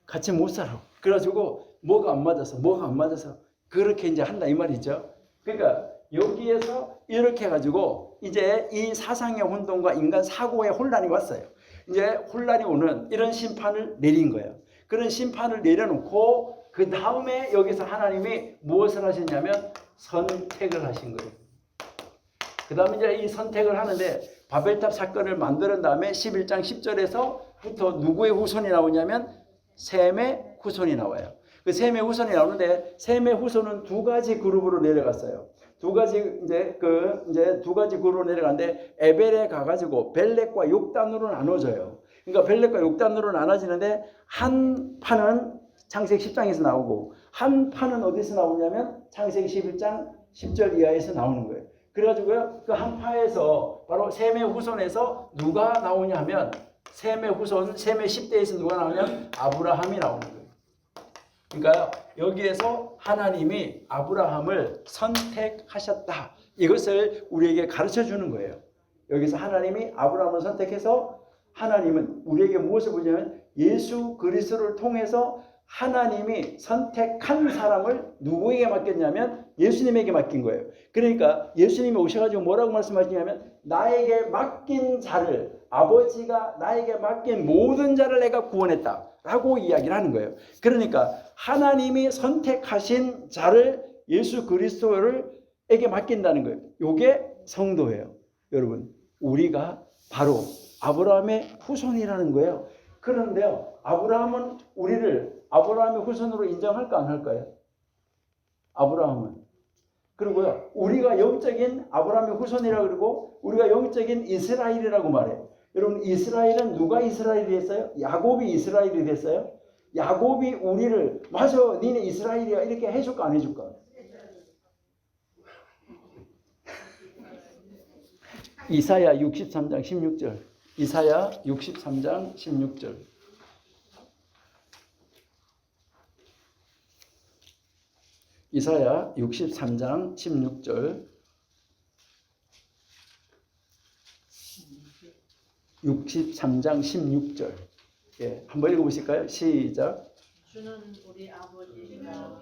같이 못 살아. 그래가지고 뭐가 안 맞아서 그렇게 이제 한다 이 말이죠. 그러니까 여기에서 이렇게 해가지고 이제 이 사상의 혼돈과 인간 사고의 혼란이 왔어요. 이제 혼란이 오는 이런 심판을 내린 거예요. 그런 심판을 내려놓고 그 다음에 여기서 하나님이 무엇을 하셨냐면 선택을 하신 거예요. 그 다음에 이제 이 선택을 하는데, 바벨탑 사건을 만드는 다음에 11장 10절에서부터 누구의 후손이 나오냐면 셈의 후손이 나와요. 그 셈의 후손이 나오는데, 셈의 후손은 두 가지 그룹으로 내려갔어요. 두 가지 그룹으로 내려갔는데, 에벨에 가가지고 벨렉과 욕단으로 나눠져요. 그러니까 벨렉과 욕단으로 나눠지는데, 한 판은 창세기 10장에서 나오고 한 판은 어디서 나오냐면 창세기 11장 10절 이하에서 나오는 거예요. 그래가지고요, 그 한 파에서 바로 셈의 후손에서 누가 나오냐 하면, 셈의 후손, 셈의 10대에서 누가 나오냐면 아브라함이 나오는 거예요. 그러니까 여기에서 하나님이 아브라함을 선택하셨다, 이것을 우리에게 가르쳐 주는 거예요. 여기서 하나님이 아브라함을 선택해서, 하나님은 우리에게 무엇을 보냐면 예수 그리스도를 통해서 하나님이 선택한 사람을 누구에게 맡겼냐면 예수님에게 맡긴 거예요. 그러니까 예수님이 오셔가지고 뭐라고 말씀하시냐면, 나에게 맡긴 자를, 아버지가 나에게 맡긴 모든 자를 내가 구원했다 라고 이야기를 하는 거예요. 그러니까 하나님이 선택하신 자를 예수 그리스도에게 맡긴다는 거예요. 이게 성도예요. 여러분, 우리가 바로 아브라함의 후손이라는 거예요. 그런데요, 아브라함은 우리를 아브라함의 후손으로 인정할까 안 할까요? 아브라함은. 그리고요, 우리가 영적인 아브라함의 후손이라고 그러고 우리가 영적인 이스라엘이라고 말해요. 여러분, 이스라엘은 누가 이스라엘이 됐어요? 야곱이 이스라엘이 됐어요. 야곱이 우리를, 맞아, 니네 이스라엘이야, 이렇게 해줄까 안 해줄까? 이사야 63장 16절. 이사야 63장 16절. 이사야 63장 16절. 63장 16절. 예, 한번 읽어보실까요? 시작. 주는 우리 아버지시다.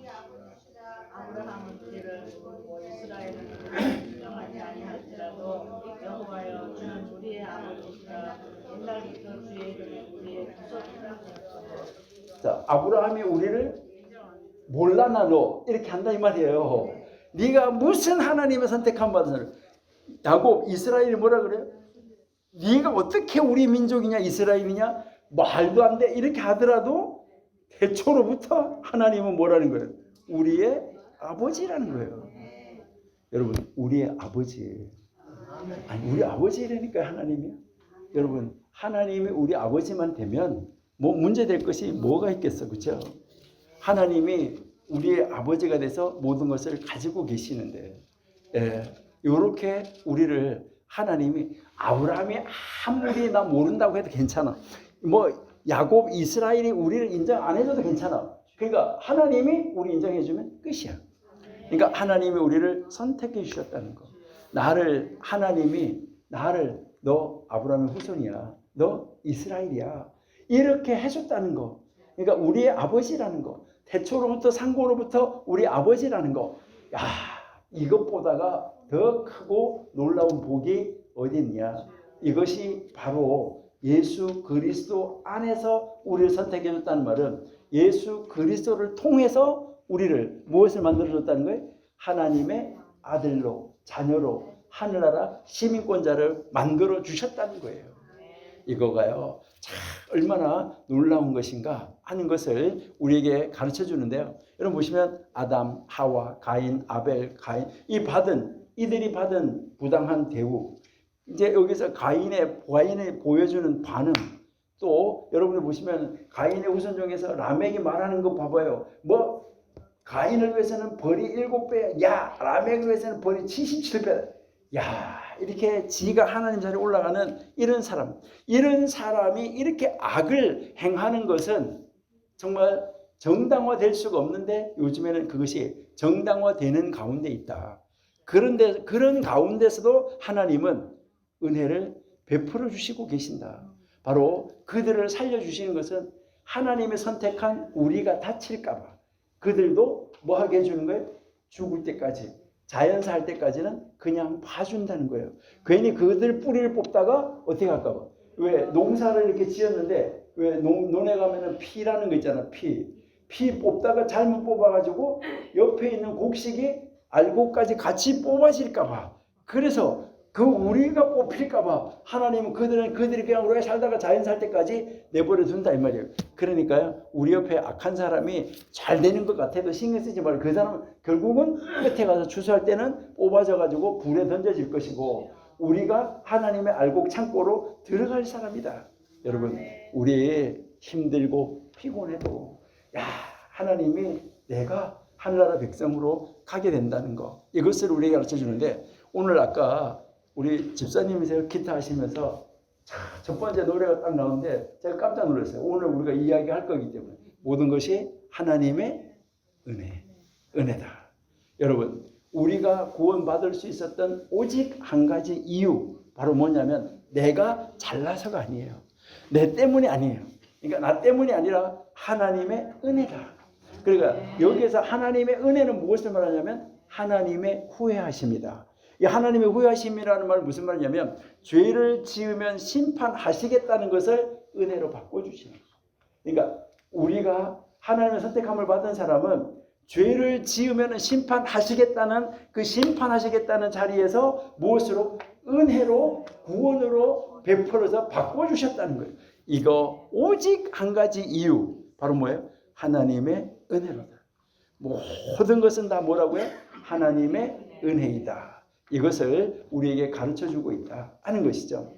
아브라함은 우리를 부르고 이스라엘은 인정하지 아니할지라도 여호와여, 주는 우리의 아버지시다. 옛날부터 주의 이름이 우리의 구속이라. 자, 아브라함이 우리를 몰라 나 너 이렇게 한다 이 말이에요. 네가 무슨 하나님의 선택한 받은 야곱 이스라엘이 뭐라 그래요? 네가 어떻게 우리 민족이냐 이스라엘이냐 말도 안 돼 이렇게 하더라도 태초로부터 하나님은 뭐라는 거예요? 우리의 아버지라는 거예요. 여러분 우리의 아버지 아니 우리 아버지라니까 하나님이요. 여러분 하나님이 우리 아버지만 되면 뭐 문제될 것이 뭐가 있겠어, 그렇죠? 하나님이 우리의 아버지가 돼서 모든 것을 가지고 계시는데, 이렇게 우리를 하나님이 아브라함이 아무리 나 모른다고 해도 괜찮아. 뭐 야곱 이스라엘이 우리를 인정 안 해줘도 괜찮아. 그러니까 하나님이 우리 인정해주면 끝이야. 그러니까 하나님이 우리를 선택해 주셨다는 거. 하나님이 나를 너 아브라함의 후손이야. 너 이스라엘이야. 이렇게 해줬다는 거. 그러니까 우리의 아버지라는 거. 태초로부터 상고로부터 우리 아버지라는 거. 야, 이것보다가 더 크고 놀라운 복이 어디 있냐. 이것이 바로 예수 그리스도 안에서 우리를 선택해 줬다는 말은 예수 그리스도를 통해서 우리를 무엇을 만들어줬다는 거예요? 하나님의 아들로 자녀로 하늘나라 시민권자를 만들어 주셨다는 거예요. 이거가요 참 얼마나 놀라운 것인가 하는 것을 우리에게 가르쳐 주는데요. 여러분 보시면 아담, 하와, 가인, 아벨, 가인 이들이 받은 부당한 대우, 이제 여기서 가인이 보여주는 반응, 또 여러분이 보시면 가인의 후손 중에서 라멕이 말하는 거 봐봐요. 뭐 가인을 위해서는 벌이 7배, 야 라멕을 위해서는 벌이 77배. 야 이렇게 지가 하나님 자리에 올라가는 이런 사람이 이렇게 악을 행하는 것은 정말 정당화될 수가 없는데 요즘에는 그것이 정당화되는 가운데 있다. 그런데 그런 가운데서도 하나님은 은혜를 베풀어 주시고 계신다. 바로 그들을 살려주시는 것은 하나님의 선택한 우리가 다칠까 봐 그들도 뭐 하게 해주는 거예요? 죽을 때까지, 자연사 할 때까지는 그냥 봐준다는 거예요. 괜히 그들 뿌리를 뽑다가 어떻게 할까 봐. 왜 농사를 이렇게 지었는데 왜 논에 가면은 피라는 거 있잖아. 피 뽑다가 잘못 뽑아가지고 옆에 있는 곡식이 알곡까지 같이 뽑아질까 봐. 그래서 그 우리가 뽑힐까 봐 하나님은 그들이 그냥 오래 살다가 자연 살 때까지 내버려 둔다 이 말이에요. 그러니까요 우리 옆에 악한 사람이 잘 되는 것 같아도 신경 쓰지 말고 그 사람은 결국은 끝에 가서 추수할 때는 뽑아져 가지고 불에 던져질 것이고 우리가 하나님의 알곡 창고로 들어갈 사람이다. 여러분 우리 힘들고 피곤해도 야 하나님이 내가 하늘나라 백성으로 가게 된다는 거, 이것을 우리에게 가르쳐 주는데, 오늘 아까 우리 집사님이세요 기타 하시면서 첫 번째 노래가 딱 나오는데 제가 깜짝 놀랐어요. 오늘 우리가 이야기할 거기 때문에 모든 것이 하나님의 은혜다. 여러분 우리가 구원받을 수 있었던 오직 한 가지 이유, 바로 뭐냐면 내가 잘나서가 아니에요. 내 때문이 아니에요. 그러니까 나 때문이 아니라 하나님의 은혜다. 그러니까 여기에서 하나님의 은혜는 무엇을 말하냐면 하나님의 후회하심이다. 이 하나님의 후회하심이라는 말은 무슨 말이냐면 죄를 지으면 심판하시겠다는 것을 은혜로 바꿔주시는 거예요. 그러니까 우리가 하나님의 선택함을 받은 사람은 죄를 지으면 심판하시겠다는 그 심판하시겠다는 자리에서 무엇으로? 은혜로 구원으로 베풀어서 바꿔주셨다는 거예요. 이거 오직 한 가지 이유, 바로 뭐예요? 하나님의 은혜로다. 모든 것은 다 뭐라고요? 하나님의 은혜이다. 이것을 우리에게 가르쳐주고 있다 하는 것이죠.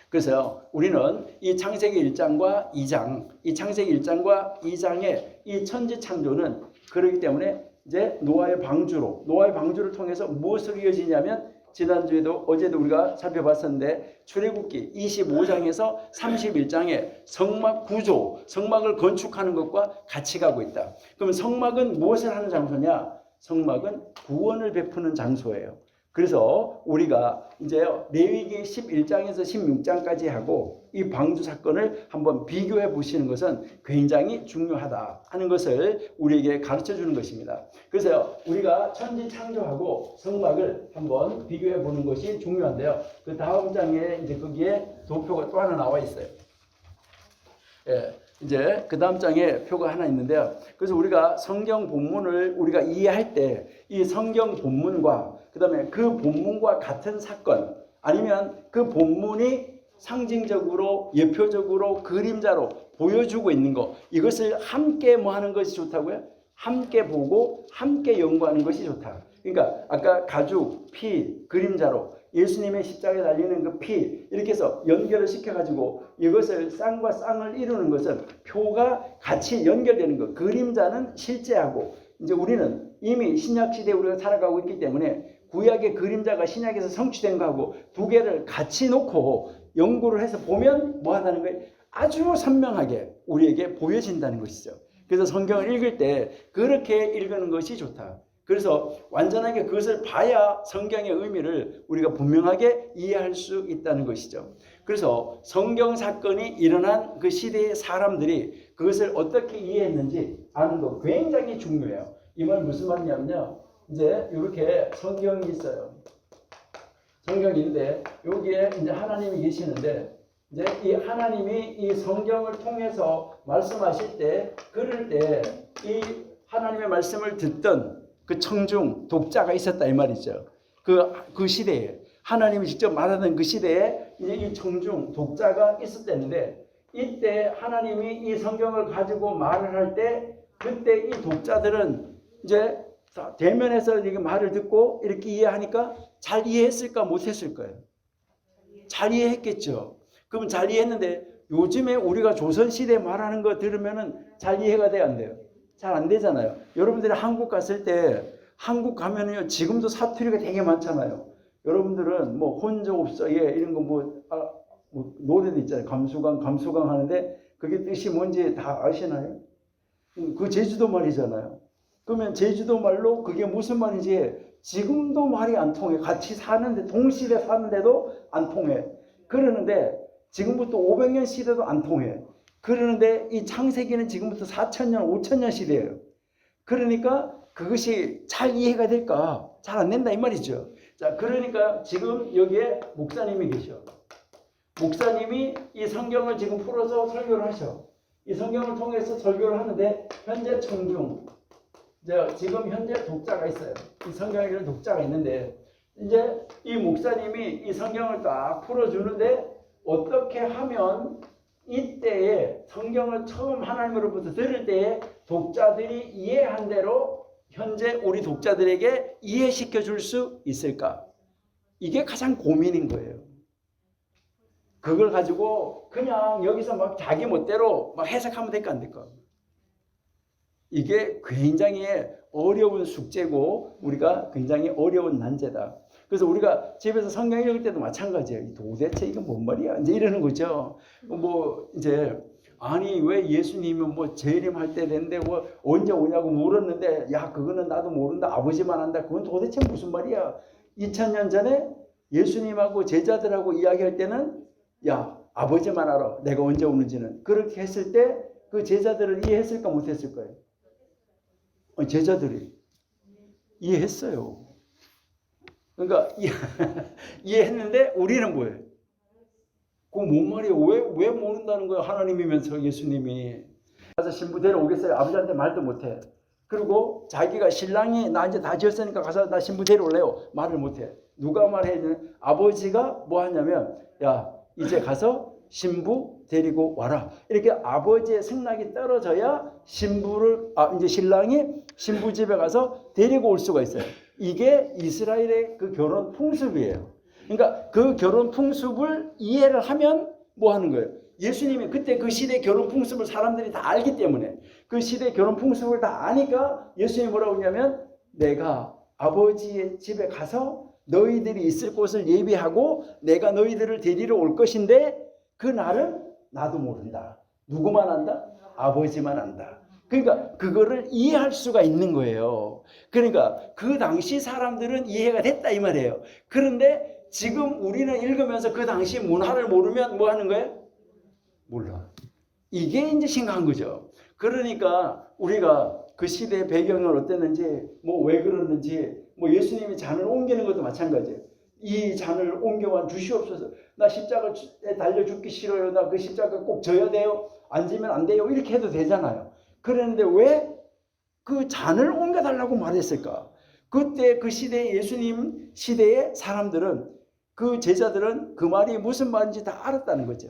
그래서 우리는 이 창세기 1장과 2장, 이 창세기 1장과 2장의 이 천지 창조는 그렇기 때문에 이제 노아의 방주를 통해서 무엇으로 이어지냐면 지난주에도 어제도 우리가 살펴봤었는데 출애굽기 25장에서 31장의 성막 구조, 성막을 건축하는 것과 같이 가고 있다. 그러면 성막은 무엇을 하는 장소냐? 성막은 구원을 베푸는 장소예요. 그래서 우리가 이제 레위기 11장에서 16장까지 하고 이 방주 사건을 한번 비교해 보시는 것은 굉장히 중요하다 하는 것을 우리에게 가르쳐 주는 것입니다. 그래서 우리가 천지 창조하고 성막을 한번 비교해 보는 것이 중요한데요. 그 다음 장에 이제 거기에 도표가 또 하나 나와 있어요. 이제 그 다음 장에 표가 하나 있는데요. 그래서 우리가 성경 본문을 우리가 이해할 때 이 성경 본문과 그다음에 그 본문과 같은 사건 아니면 그 본문이 상징적으로 예표적으로 그림자로 보여주고 있는 것 이것을 함께 뭐 하는 것이 좋다고요? 함께 보고 함께 연구하는 것이 좋다. 그러니까 아까 가죽, 피, 그림자로 예수님의 십자가에 달리는 그 피 이렇게 해서 연결을 시켜가지고 이것을 쌍과 쌍을 이루는 것은 표가 같이 연결되는 것. 그림자는 실제하고 이제 우리는 이미 신약시대에 우리가 살아가고 있기 때문에 구약의 그림자가 신약에서 성취된 거하고 두 개를 같이 놓고 연구를 해서 보면 뭐 하다는 거예요? 아주 선명하게 우리에게 보여진다는 것이죠. 그래서 성경을 읽을 때 그렇게 읽는 것이 좋다. 그래서 완전하게 그것을 봐야 성경의 의미를 우리가 분명하게 이해할 수 있다는 것이죠. 그래서 성경 사건이 일어난 그 시대의 사람들이 그것을 어떻게 이해했는지 아는 거 굉장히 중요해요. 이 말 무슨 말이냐면요. 이제 이렇게 성경이 있어요. 성경이 있는데 여기에 이제 하나님이 계시는데 이제 이 하나님이 이 성경을 통해서 말씀하실 때 그럴 때 이 하나님의 말씀을 듣던 그 청중 독자가 있었다 이 말이죠. 그 시대에 하나님이 직접 말하던 그 시대에 이제 이 청중 독자가 있었다는데 이때 하나님이 이 성경을 가지고 말을 할 때 그때 이 독자들은 이제 대면에서 이렇게 말을 듣고 이렇게 이해하니까 잘 이해했을까 못했을까요? 잘 이해했겠죠. 그럼 잘 이해했는데 요즘에 우리가 조선시대 말하는 거 들으면은 잘 이해가 돼요, 안 돼요? 잘 안 되잖아요. 여러분들이 한국 갔을 때 한국 가면은요 지금도 사투리가 되게 많잖아요. 여러분들은 뭐 혼조업소에 이런 거 뭐 노래도 있잖아요. 감수강 하는데 그게 뜻이 뭔지 다 아시나요? 그 제주도 말이잖아요. 그러면 제주도 말로 그게 무슨 말인지 지금도 말이 안 통해. 같이 사는데 동시대 사는데도 안 통해. 그러는데 지금부터 500년 시대도 안 통해. 그러는데 이 창세기는 지금부터 4,000년, 5,000년 시대예요. 그러니까 그것이 잘 이해가 될까? 잘 안 된다 이 말이죠. 자, 그러니까 지금 여기에 목사님이 계셔. 목사님이 이 성경을 지금 풀어서 설교를 하셔. 이 성경을 통해서 설교를 하는데 현재 청중, 지금 현재 독자가 있어요. 이 성경을 읽는 독자가 있는데 이제 이 목사님이 이 성경을 딱 풀어주는데 어떻게 하면 이때에 성경을 처음 하나님으로부터 들을 때에 독자들이 이해한 대로 현재 우리 독자들에게 이해시켜 줄 수 있을까? 이게 가장 고민인 거예요. 그걸 가지고 그냥 여기서 막 자기 멋대로 막 해석하면 될까 안 될까? 이게 굉장히 어려운 숙제고 우리가 굉장히 어려운 난제다. 그래서 우리가 집에서 성경 읽을 때도 마찬가지예요. 도대체 이건 뭔 말이야? 이제 이러는 거죠. 뭐 이제 아니 왜 예수님이 뭐 재림할 때 됐는데 뭐 언제 오냐고 물었는데 야 그거는 나도 모른다. 아버지만 한다. 그건 도대체 무슨 말이야? 2000년 전에 예수님하고 제자들하고 이야기할 때는 야 아버지만 알아. 내가 언제 오는지는. 그렇게 했을 때 그 제자들을 이해했을까 못했을까요? 제자들이 이해했어요. 그러니까 이해했는데 우리는 뭐예요? 그거 뭔 말이에요? 왜 모른다는 거예요? 하나님이면서 예수님이. 가서 신부 데려오겠어요? 아버지한테 말도 못해. 그리고 자기가 신랑이 나 이제 다 지었으니까 가서 나 신부 데려올래요? 말을 못해. 누가 말해야 되냐? 아버지가 뭐 하냐면 야 이제 가서 신부 데리고 와라. 이렇게 아버지의 승낙이 떨어져야 이제 신랑이 신부 집에 가서 데리고 올 수가 있어요. 이게 이스라엘의 그 결혼 풍습이에요. 그러니까 그 결혼 풍습을 이해를 하면 뭐 하는 거예요? 예수님이 그때 그 시대 결혼 풍습을 사람들이 다 알기 때문에 그 시대 결혼 풍습을 다 아니까 예수님이 뭐라고 하냐면 내가 아버지의 집에 가서 너희들이 있을 곳을 예비하고 내가 너희들을 데리러 올 것인데 그 날은 나도 모른다. 누구만 안다? 아버지만 안다. 그러니까 그거를 이해할 수가 있는 거예요. 그러니까 그 당시 사람들은 이해가 됐다 이 말이에요. 그런데 지금 우리는 읽으면서 그 당시 문화를 모르면 뭐 하는 거예요? 몰라. 이게 이제 심각한 거죠. 그러니까 우리가 그 시대의 배경을 어땠는지 뭐 왜 그랬는지 뭐 예수님이 잔을 옮기는 것도 마찬가지예요. 이 잔을 옮겨와 주시옵소서. 나 십자가에 달려 죽기 싫어요. 나 그 십자가 꼭 져야 돼요. 안 지면 안 돼요. 이렇게 해도 되잖아요. 그랬는데 왜 그 잔을 옮겨달라고 말했을까? 그때 그 시대의 예수님 시대의 사람들은, 그 제자들은 그 말이 무슨 말인지 다 알았다는 거죠.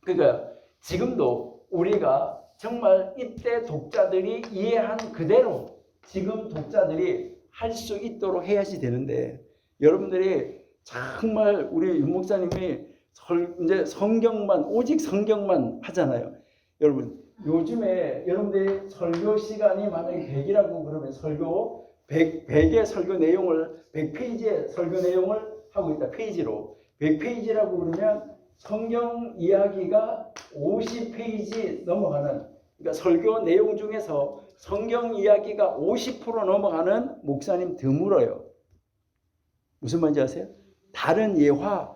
그러니까 지금도 우리가 정말 이때 독자들이 이해한 그대로 지금 독자들이 할 수 있도록 해야지 되는데, 여러분들이 정말 우리 윤 목사님이 이제 성경만, 오직 성경만 하잖아요. 여러분 요즘에 여러분들이 설교 시간이 만약에 100이라고 그러면 설교 100의 설교 내용을 100페이지의 설교 내용을 하고 있다. 페이지로 100페이지라고 그러면 성경 이야기가 50페이지 넘어가는, 그러니까 설교 내용 중에서 성경 이야기가 50% 넘어가는 목사님 드물어요. 무슨 말인지 아세요? 다른 예화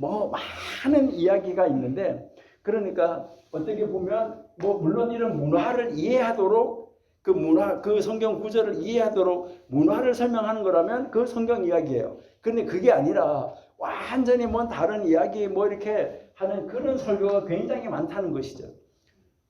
많은 이야기가 있는데, 그러니까 어떻게 보면 물론 이런 문화를 이해하도록 그 성경 구절을 이해하도록 문화를 설명하는 거라면 그 성경 이야기예요. 그런데 그게 아니라 완전히 다른 이야기 이렇게 하는 그런 설교가 굉장히 많다는 것이죠.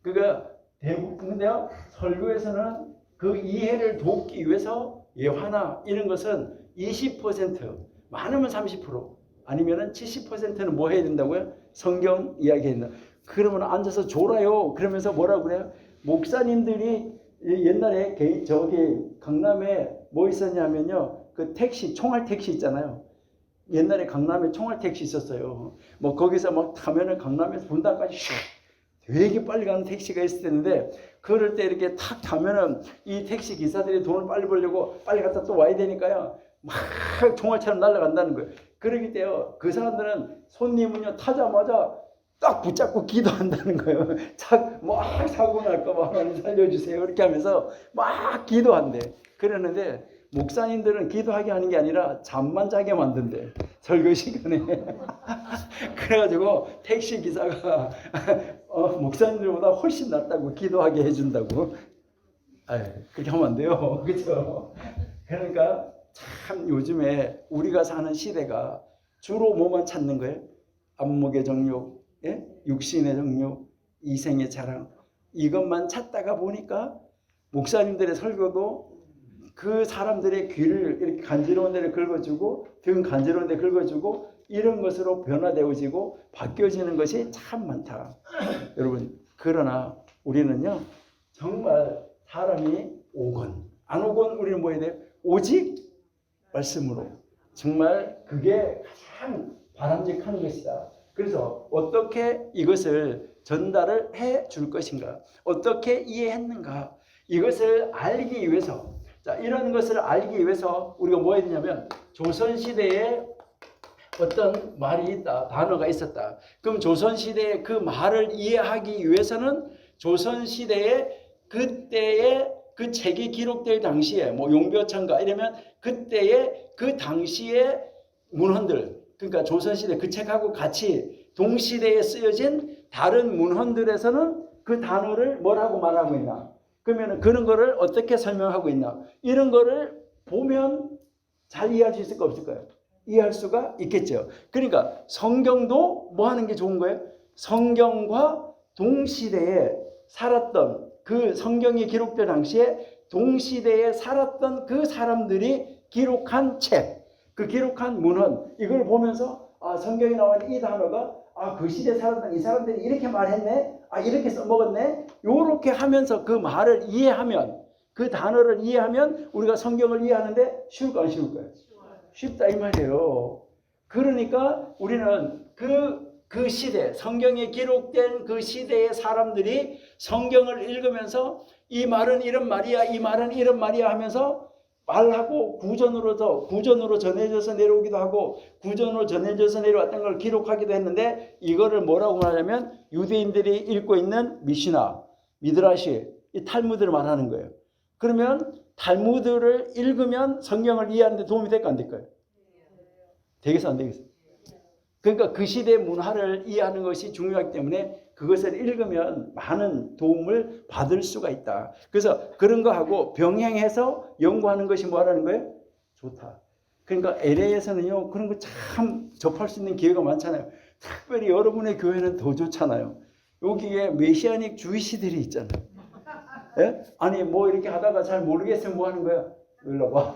그러니까 근데요, 설교에서는 그 이해를 돕기 위해서 예화나 이런 것은 20%, 많으면 30%, 아니면은 70%는 뭐 해야 된다고요? 성경 이야기해야 된다. 그러면 앉아서 졸아요. 그러면서 뭐라고 그래요? 목사님들이 옛날에 저기 강남에 뭐 있었냐면요, 그 택시, 총알 택시 있잖아요. 옛날에 강남에 총알 택시 있었어요. 거기서 타면은 강남에서 분당까지 되게 빨리 가는 택시가 있을 텐데, 그럴 때 이렇게 탁 타면은 이 택시 기사들이 돈을 빨리 벌려고 빨리 갔다 또 와야 되니까요, 막 총알처럼 날아간다는 거예요. 그러기 때문에 그 사람들은 손님은요, 타자마자 딱 붙잡고 기도한다는 거예요. 막 사고 날까봐 하나님 살려주세요. 이렇게 하면서 막 기도한대. 그러는데 목사님들은 기도하게 하는 게 아니라 잠만 자게 만든대. 설교 시간에. 그래가지고 택시 기사가 목사님들보다 훨씬 낫다고 기도하게 해준다고. 그렇게 하면 안 돼요. 그렇죠? 그러니까 참 요즘에 우리가 사는 시대가 주로 뭐만 찾는 거예요? 안목의 정욕, 육신의 정욕, 이생의 자랑, 이것만 찾다가 보니까 목사님들의 설교도 그 사람들의 귀를 이렇게 간지러운 데를 긁어주고 등 간지러운 데 긁어주고 이런 것으로 변화되어지고 바뀌어지는 것이 참 많다. 여러분, 그러나 우리는요, 정말 사람이 오건 안 오건 우리는 뭐 해야 돼요? 오직 말씀으로. 정말 그게 가장 바람직한 것이다. 그래서 어떻게 이것을 전달을 해 줄 것인가, 어떻게 이해했는가, 이것을 알기 위해서, 자, 이런 것을 알기 위해서 우리가 뭐 해야 되냐면, 조선시대에 어떤 말이 있다, 단어가 있었다. 그럼 조선시대의 그 말을 이해하기 위해서는 조선시대의 그때의 그 책이 기록될 당시에 용벼천가 이러면 그때의 그 당시의 문헌들, 그러니까 조선시대 그 책하고 같이 동시대에 쓰여진 다른 문헌들에서는 그 단어를 뭐라고 말하고 있나, 그러면 그런 거를 어떻게 설명하고 있나, 이런 거를 보면 잘 이해할 수 있을까 없을까요? 이해할 수가 있겠죠. 그러니까 성경도 뭐 하는 게 좋은 거예요? 성경과 동시대에 살았던, 그 성경이 기록될 당시에 동시대에 살았던 그 사람들이 기록한 책, 그 기록한 문헌, 이걸 보면서 성경에 나와 있는 이 단어가 그 시대에 살았던 이 사람들이 이렇게 말했네, 이렇게 써먹었네, 요렇게 하면서 그 말을 이해하면, 그 단어를 이해하면 우리가 성경을 이해하는데 쉬울까 안 쉬울까요? 쉽다 이 말이에요. 그러니까 우리는 그 시대, 성경에 기록된 그 시대의 사람들이 성경을 읽으면서 이 말은 이런 말이야, 이 말은 이런 말이야 하면서 말하고 구전으로 전해져서 내려오기도 하고 구전으로 전해져서 내려왔던 걸 기록하기도 했는데, 이거를 뭐라고 말하냐면 유대인들이 읽고 있는 미시나, 미드라시, 이 탈무드를 말하는 거예요. 그러면 탈무드를 읽으면 성경을 이해하는 데 도움이 될까 안 될까요? 되겠어 안 되겠어? 그러니까 그 시대의 문화를 이해하는 것이 중요하기 때문에 그것을 읽으면 많은 도움을 받을 수가 있다. 그래서 그런 거하고 병행해서 연구하는 것이 뭐라는 거예요? 좋다. 그러니까 LA에서는요 그런 거 참 접할 수 있는 기회가 많잖아요. 특별히 여러분의 교회는 더 좋잖아요. 여기에 메시아닉 주이시들이 있잖아요. 예? 아니 뭐 이렇게 하다가 잘 모르겠으면 뭐 하는 거야? 일로 와봐.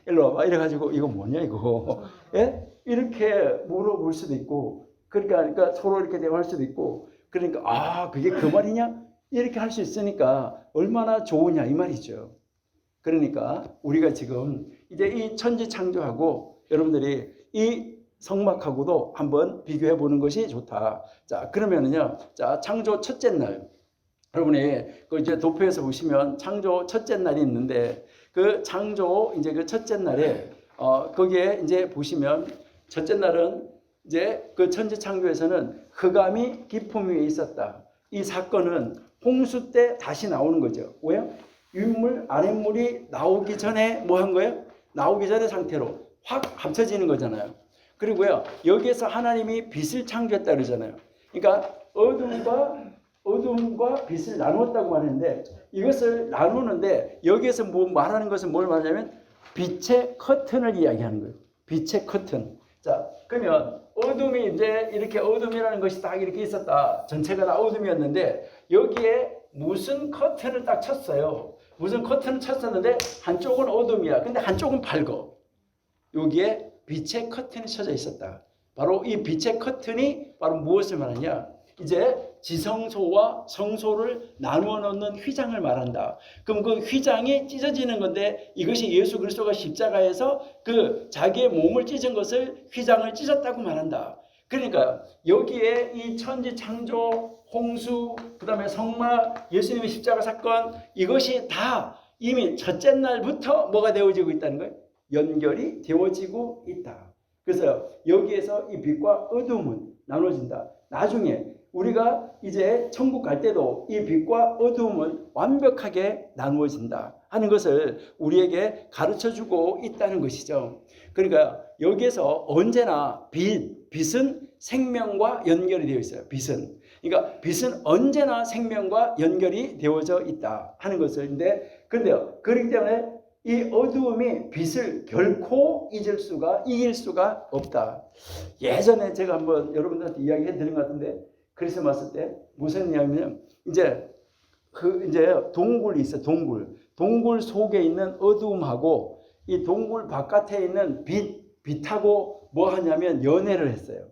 일로 와봐. 이래가지고 이거 뭐냐 이거. 예? 이렇게 물어볼 수도 있고 그러니까 서로 이렇게 대화할 수도 있고 그러니까 아 그게 그 말이냐? 이렇게 할 수 있으니까 얼마나 좋으냐 이 말이죠. 그러니까 우리가 지금 이제 이 천지 창조하고 여러분들이 이 성막하고도 한번 비교해 보는 것이 좋다. 자, 그러면은요. 자, 창조 첫째 날. 여러분이 그 이제 도표에서 보시면 창조 첫째 날이 있는데 그 창조 이제 그 첫째 날에 거기에 이제 보시면 첫째 날은 이제 그 천지 창조에서는 흑암이 깊음 위에 있었다. 이 사건은 홍수 때 다시 나오는 거죠. 왜요? 윗물, 아랫물이 나오기 전에 뭐 한 거예요? 나오기 전의 상태로 확 합쳐지는 거잖아요. 그리고요, 여기에서 하나님이 빛을 창조했다 그러잖아요. 그러니까 어둠과 빛을 나누었다고 말했는데 이것을 나누는데 여기에서 뭐 말하는 것은 뭘 말하냐면 빛의 커튼을 이야기하는 거예요. 빛의 커튼. 자, 그러면 어둠이 이제 이렇게 어둠이라는 것이 딱 이렇게 있었다. 전체가 다 어둠이었는데 여기에 무슨 커튼을 딱 쳤어요. 무슨 커튼을 쳤었는데 한쪽은 어둠이야. 근데 한쪽은 밝어. 여기에 빛의 커튼이 쳐져 있었다. 바로 이 빛의 커튼이 바로 무엇을 말하냐? 이제 지성소와 성소를 나누어 놓는 휘장을 말한다. 그럼 그 휘장이 찢어지는 건데 이것이 예수 그리스도가 십자가에서 그 자기의 몸을 찢은 것을 휘장을 찢었다고 말한다. 그러니까 여기에 이 천지 창조, 홍수, 그 다음에 성막, 예수님의 십자가 사건 이것이 다 이미 첫째 날부터 뭐가 되어지고 있다는 거예요? 연결이 되어지고 있다. 그래서 여기에서 이 빛과 어둠은 나눠진다. 나중에 우리가 이제 천국 갈 때도 이 빛과 어둠은 완벽하게 나누어진다 하는 것을 우리에게 가르쳐주고 있다는 것이죠. 그러니까 여기에서 언제나 빛은 생명과 연결이 되어 있어요. 빛은. 그러니까 빛은 언제나 생명과 연결이 되어져 있다 하는 것을. 그런데요. 그렇기 때문에 이 어두움이 빛을 결코 이길 수가 없다. 예전에 제가 한번 여러분들한테 이야기해 드린 것 같은데 크리스마스 때 무슨 이야기냐면 이제 동굴이 있어. 동굴 속에 있는 어두움하고 이 동굴 바깥에 있는 빛하고 뭐 하냐면 연애를 했어요.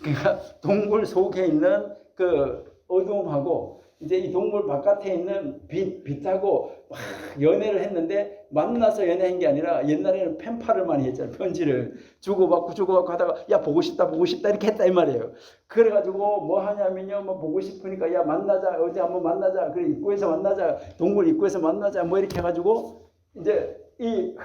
그러니까 동굴 속에 있는 그 어두움하고 이제 이 동굴 바깥에 있는 빛하고 막 연애를 했는데 만나서 연애한 게 아니라 옛날에는 펜팔을 많이 했잖아요. 편지를 주고받고 하다가 야 보고 싶다 이렇게 했다 이 말이에요. 그래가지고 뭐 하냐면요, 뭐 보고 싶으니까 야 만나자, 어제 한번 만나자, 그래 입구에서 만나자, 동굴 입구에서 만나자, 뭐 이렇게 해가지고 이제 이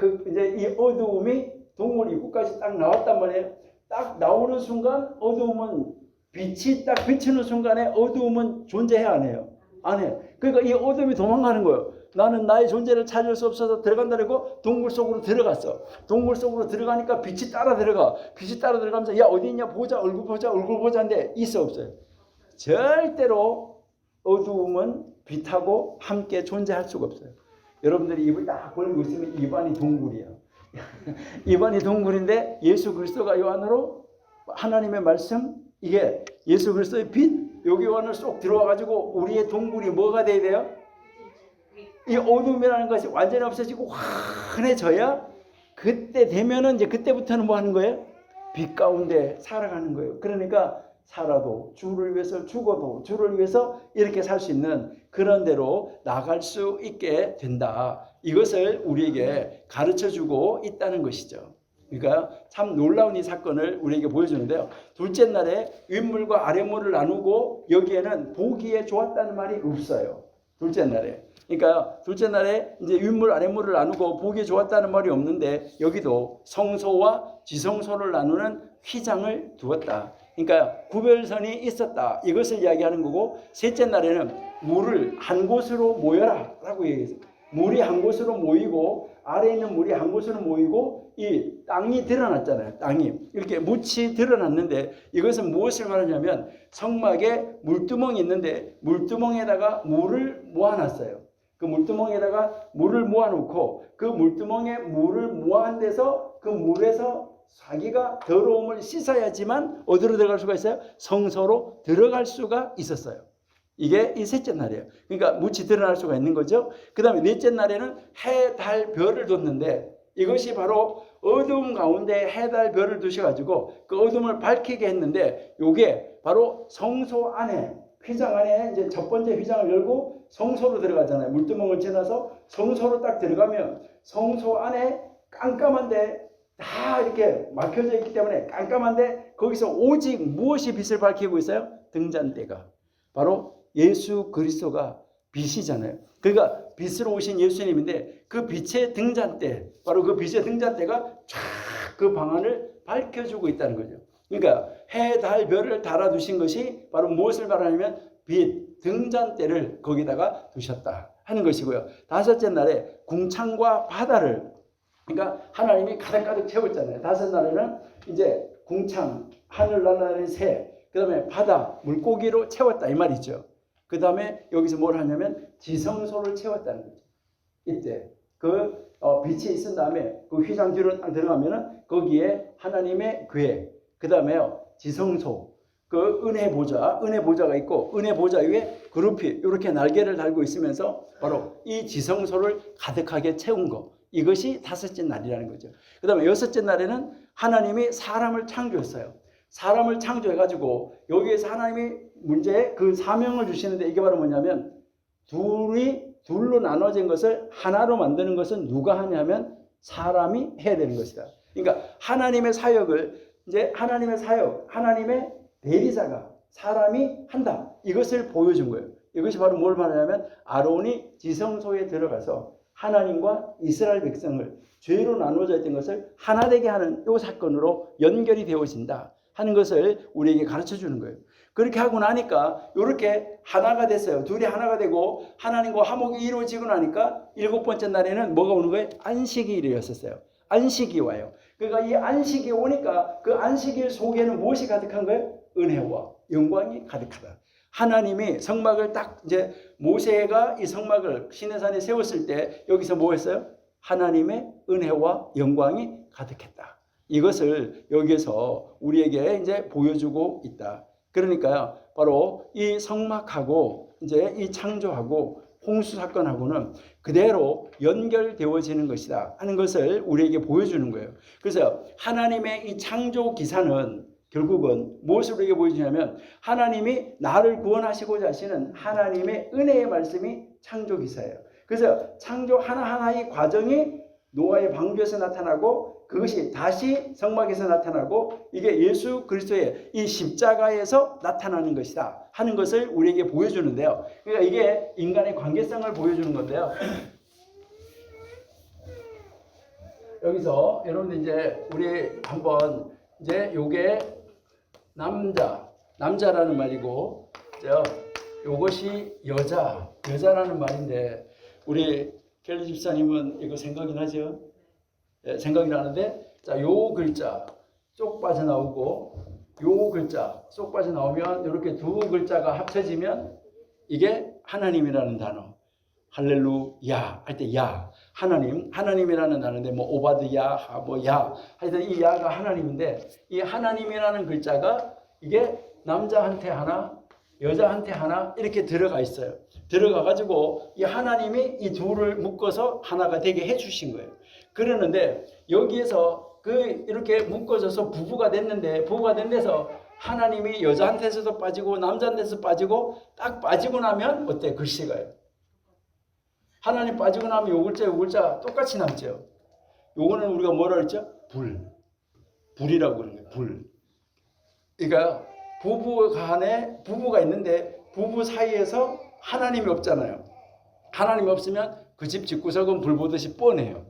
어두움이 동굴 입구까지 딱 나왔단 말이에요. 딱 나오는 순간 어두움은 빛이 딱 비치는 순간에 어두움은 존재해야 안 해요? 안 해요. 그러니까 이 어둠이 도망가는 거예요. 나는 나의 존재를 찾을 수 없어서 들어간다고 동굴 속으로 들어갔어. 동굴 속으로 들어가니까 빛이 따라 들어가. 빛이 따라 들어가면서 야 어디 있냐 보자, 얼굴 보자인데 있어 없어요? 절대로 어두움은 빛하고 함께 존재할 수가 없어요. 여러분들이 입을 딱 벌리고 있으면 입안이 동굴이야. 입안이 동굴인데 예수 그리스도가 이 안으로 하나님의 말씀 이게 예수 그리스도의 빛 여기 안을 쏙 들어와가지고 우리의 동굴이 뭐가 돼야 돼요? 이 어둠이라는 것이 완전히 없어지고 환해져야 그때 되면은 이제 그때부터는 뭐 하는 거예요? 빛 가운데 살아가는 거예요. 그러니까 살아도 주를 위해서 죽어도 주를 위해서 이렇게 살 수 있는 그런 데로 나갈 수 있게 된다. 이것을 우리에게 가르쳐주고 있다는 것이죠. 그러니까 참 놀라운 이 사건을 우리에게 보여주는데요. 둘째 날에 윗물과 아랫물을 나누고 여기에는 보기에 좋았다는 말이 없어요. 둘째 날에. 그러니까 둘째 날에 이제 윗물 아랫물을 나누고 보기에 좋았다는 말이 없는데 여기도 성소와 지성소를 나누는 휘장을 두었다. 그러니까 구별선이 있었다. 이것을 이야기하는 거고 셋째 날에는 물을 한 곳으로 모여라 라고 얘기했어요. 물이 한 곳으로 모이고 아래에 있는 물이 한 곳으로 모이고 이 땅이 드러났잖아요. 땅이 이렇게 묻이 드러났는데 이것은 무엇을 말하냐면 성막에 물두멍이 있는데 물두멍에다가 물을 모아놨어요. 그 물두멍에다가 물을 모아놓고 그 물두멍에 물을 모아한 데서 그 물에서 자기가 더러움을 씻어야지만 어디로 들어갈 수가 있어요? 성소로 들어갈 수가 있었어요. 이게 이 셋째 날이에요. 그러니까 묻이 드러날 수가 있는 거죠. 그 다음에 넷째 날에는 해, 달, 별을 뒀는데 이것이 바로 어두움 가운데 해, 달, 별을 두셔가지고 그 어둠을 밝히게 했는데 이게 바로 성소 안에 휘장 안에 이제 첫 번째 휘장을 열고 성소로 들어가잖아요. 물두멍을 지나서 성소로 딱 들어가면 성소 안에 깜깜한데 다 이렇게 막혀져 있기 때문에 깜깜한데 거기서 오직 무엇이 빛을 밝히고 있어요? 등잔대가. 바로 예수 그리스도가 빛이잖아요. 그러니까 빛으로 오신 예수님인데 그 빛의 등잔대, 바로 그 빛의 등잔대가 쫙 그 방안을 밝혀주고 있다는 거죠. 그러니까 해, 달, 별을 달아두신 것이 바로 무엇을 말하냐면 빛, 등잔대를 거기다가 두셨다 하는 것이고요. 다섯째 날에 궁창과 바다를, 그러니까 하나님이 가득가득 채웠잖아요. 다섯 날에는 이제 궁창, 하늘 날아다니는 새, 그 다음에 바다, 물고기로 채웠다 이 말이죠. 그 다음에 여기서 뭘 하냐면 지성소를 채웠다는 거죠. 이때 그 빛이 있은 다음에 그 휘장 뒤로 들어가면은 거기에 하나님의 궤, 그 다음에요 지성소, 그 은혜 보좌가 있고 은혜 보좌 위에 그룹이 이렇게 날개를 달고 있으면서 바로 이 지성소를 가득하게 채운 거, 이것이 다섯째 날이라는 거죠. 그 다음에 여섯째 날에는 하나님이 사람을 창조했어요. 사람을 창조해가지고 여기에서 하나님이 문제에 그 사명을 주시는데 이게 바로 뭐냐면 둘로 나눠진 것을 하나로 만드는 것은 누가 하냐면 사람이 해야 되는 것이다. 그러니까 하나님의 사역을 이제 하나님의 대리자가 사람이 한다. 이것을 보여준 거예요. 이것이 바로 뭘 말하냐면 아론이 지성소에 들어가서 하나님과 이스라엘 백성을 죄로 나누어져 있던 것을 하나 되게 하는 이 사건으로 연결이 되어진다 하는 것을 우리에게 가르쳐 주는 거예요. 그렇게 하고 나니까 이렇게 하나가 됐어요. 둘이 하나가 되고 하나님과 화목이 이루어지고 나니까 일곱 번째 날에는 뭐가 오는 거예요? 안식일이었었어요. 안식이 와요. 그러니까 이 안식이 오니까 그 안식일 속에는 무엇이 가득한 거예요? 은혜와 영광이 가득하다. 하나님이 성막을 딱 이제 모세가 이 성막을 시내산에 세웠을 때 여기서 뭐 했어요? 하나님의 은혜와 영광이 가득했다. 이것을 여기에서 우리에게 이제 보여주고 있다. 그러니까요, 바로 이 성막하고 이제 이 창조하고 홍수 사건하고는 그대로 연결되어지는 것이다 하는 것을 우리에게 보여주는 거예요. 그래서 하나님의 이 창조 기사는 결국은 무엇을 우리에게 보여주냐면 하나님이 나를 구원하시고자 하시는 하나님의 은혜의 말씀이 창조 기사예요. 그래서 창조 하나하나의 과정이 노아의 방주에서 나타나고 그것이 다시 성막에서 나타나고 이게 예수 그리스도의 이 십자가에서 나타나는 것이다 하는 것을 우리에게 보여주는데요. 그러니까 이게 인간의 관계성을 보여주는 건데요. 여기서 여러분들 이제 우리 한번 이제 요게 남자라는 말이고 요것이 여자라는 말인데 우리 켈리 집사님은 이거 생각이 나죠? 예, 생각이 나는데 자, 요 글자 쏙 빠져나오고 요 글자 쏙 빠져나오면 이렇게 두 글자가 합쳐지면 이게 하나님이라는 단어. 할렐루야 할 때 야, 하나님이라는 단어인데 뭐 오바드야, 뭐 야, 하여튼 이 야가 하나님인데 이 하나님이라는 글자가 이게 남자한테 하나, 여자한테 하나 이렇게 들어가 있어요. 들어가 가지고 이 하나님이 이 둘을 묶어서 하나가 되게 해 주신 거예요. 그러는데 여기에서 그 이렇게 묶어져서 부부가 된 데서 하나님이 여자한테서도 빠지고 남자한테서 빠지고 딱 빠지고 나면 어때? 글씨가요. 하나님 빠지고 나면 요 글자 똑같이 남죠. 요거는 우리가 뭐라 그랬죠? 불이라고 그러는 거예요. 불. 그러니까 부부가 있는데 부부 사이에서 하나님이 없잖아요. 하나님이 없으면 그 집 집구석은 불 보듯이 뻔해요.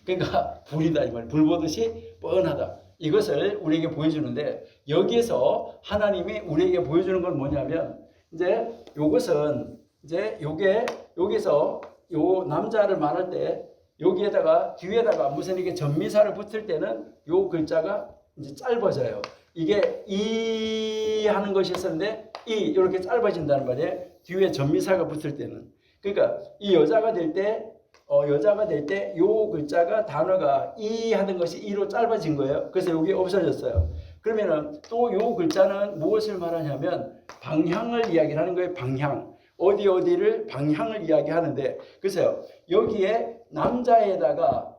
그러니까 불이다 이 말. 불 보듯이 뻔하다. 이것을 우리에게 보여주는데 여기에서 하나님이 우리에게 보여주는 건 뭐냐면 이제 요것은 이제 여기서 요 남자를 말할 때 여기에다가 뒤에다가 무슨 이게 전미사를 붙을 때는 요 글자가 이제 짧아져요. 이게 이 하는 것이 있었는데 이 이렇게 짧아진다는 말이에요. 뒤에 전미사가 붙을 때는. 그러니까 이 여자가 될 때 요 글자가 단어가 이 하는 것이 이로 짧아진 거예요. 그래서 여기 없어졌어요. 그러면은 또 요 글자는 무엇을 말하냐면 방향을 이야기하는 거예요. 방향. 어디를 방향을 이야기하는데, 글쎄요, 여기에 남자에다가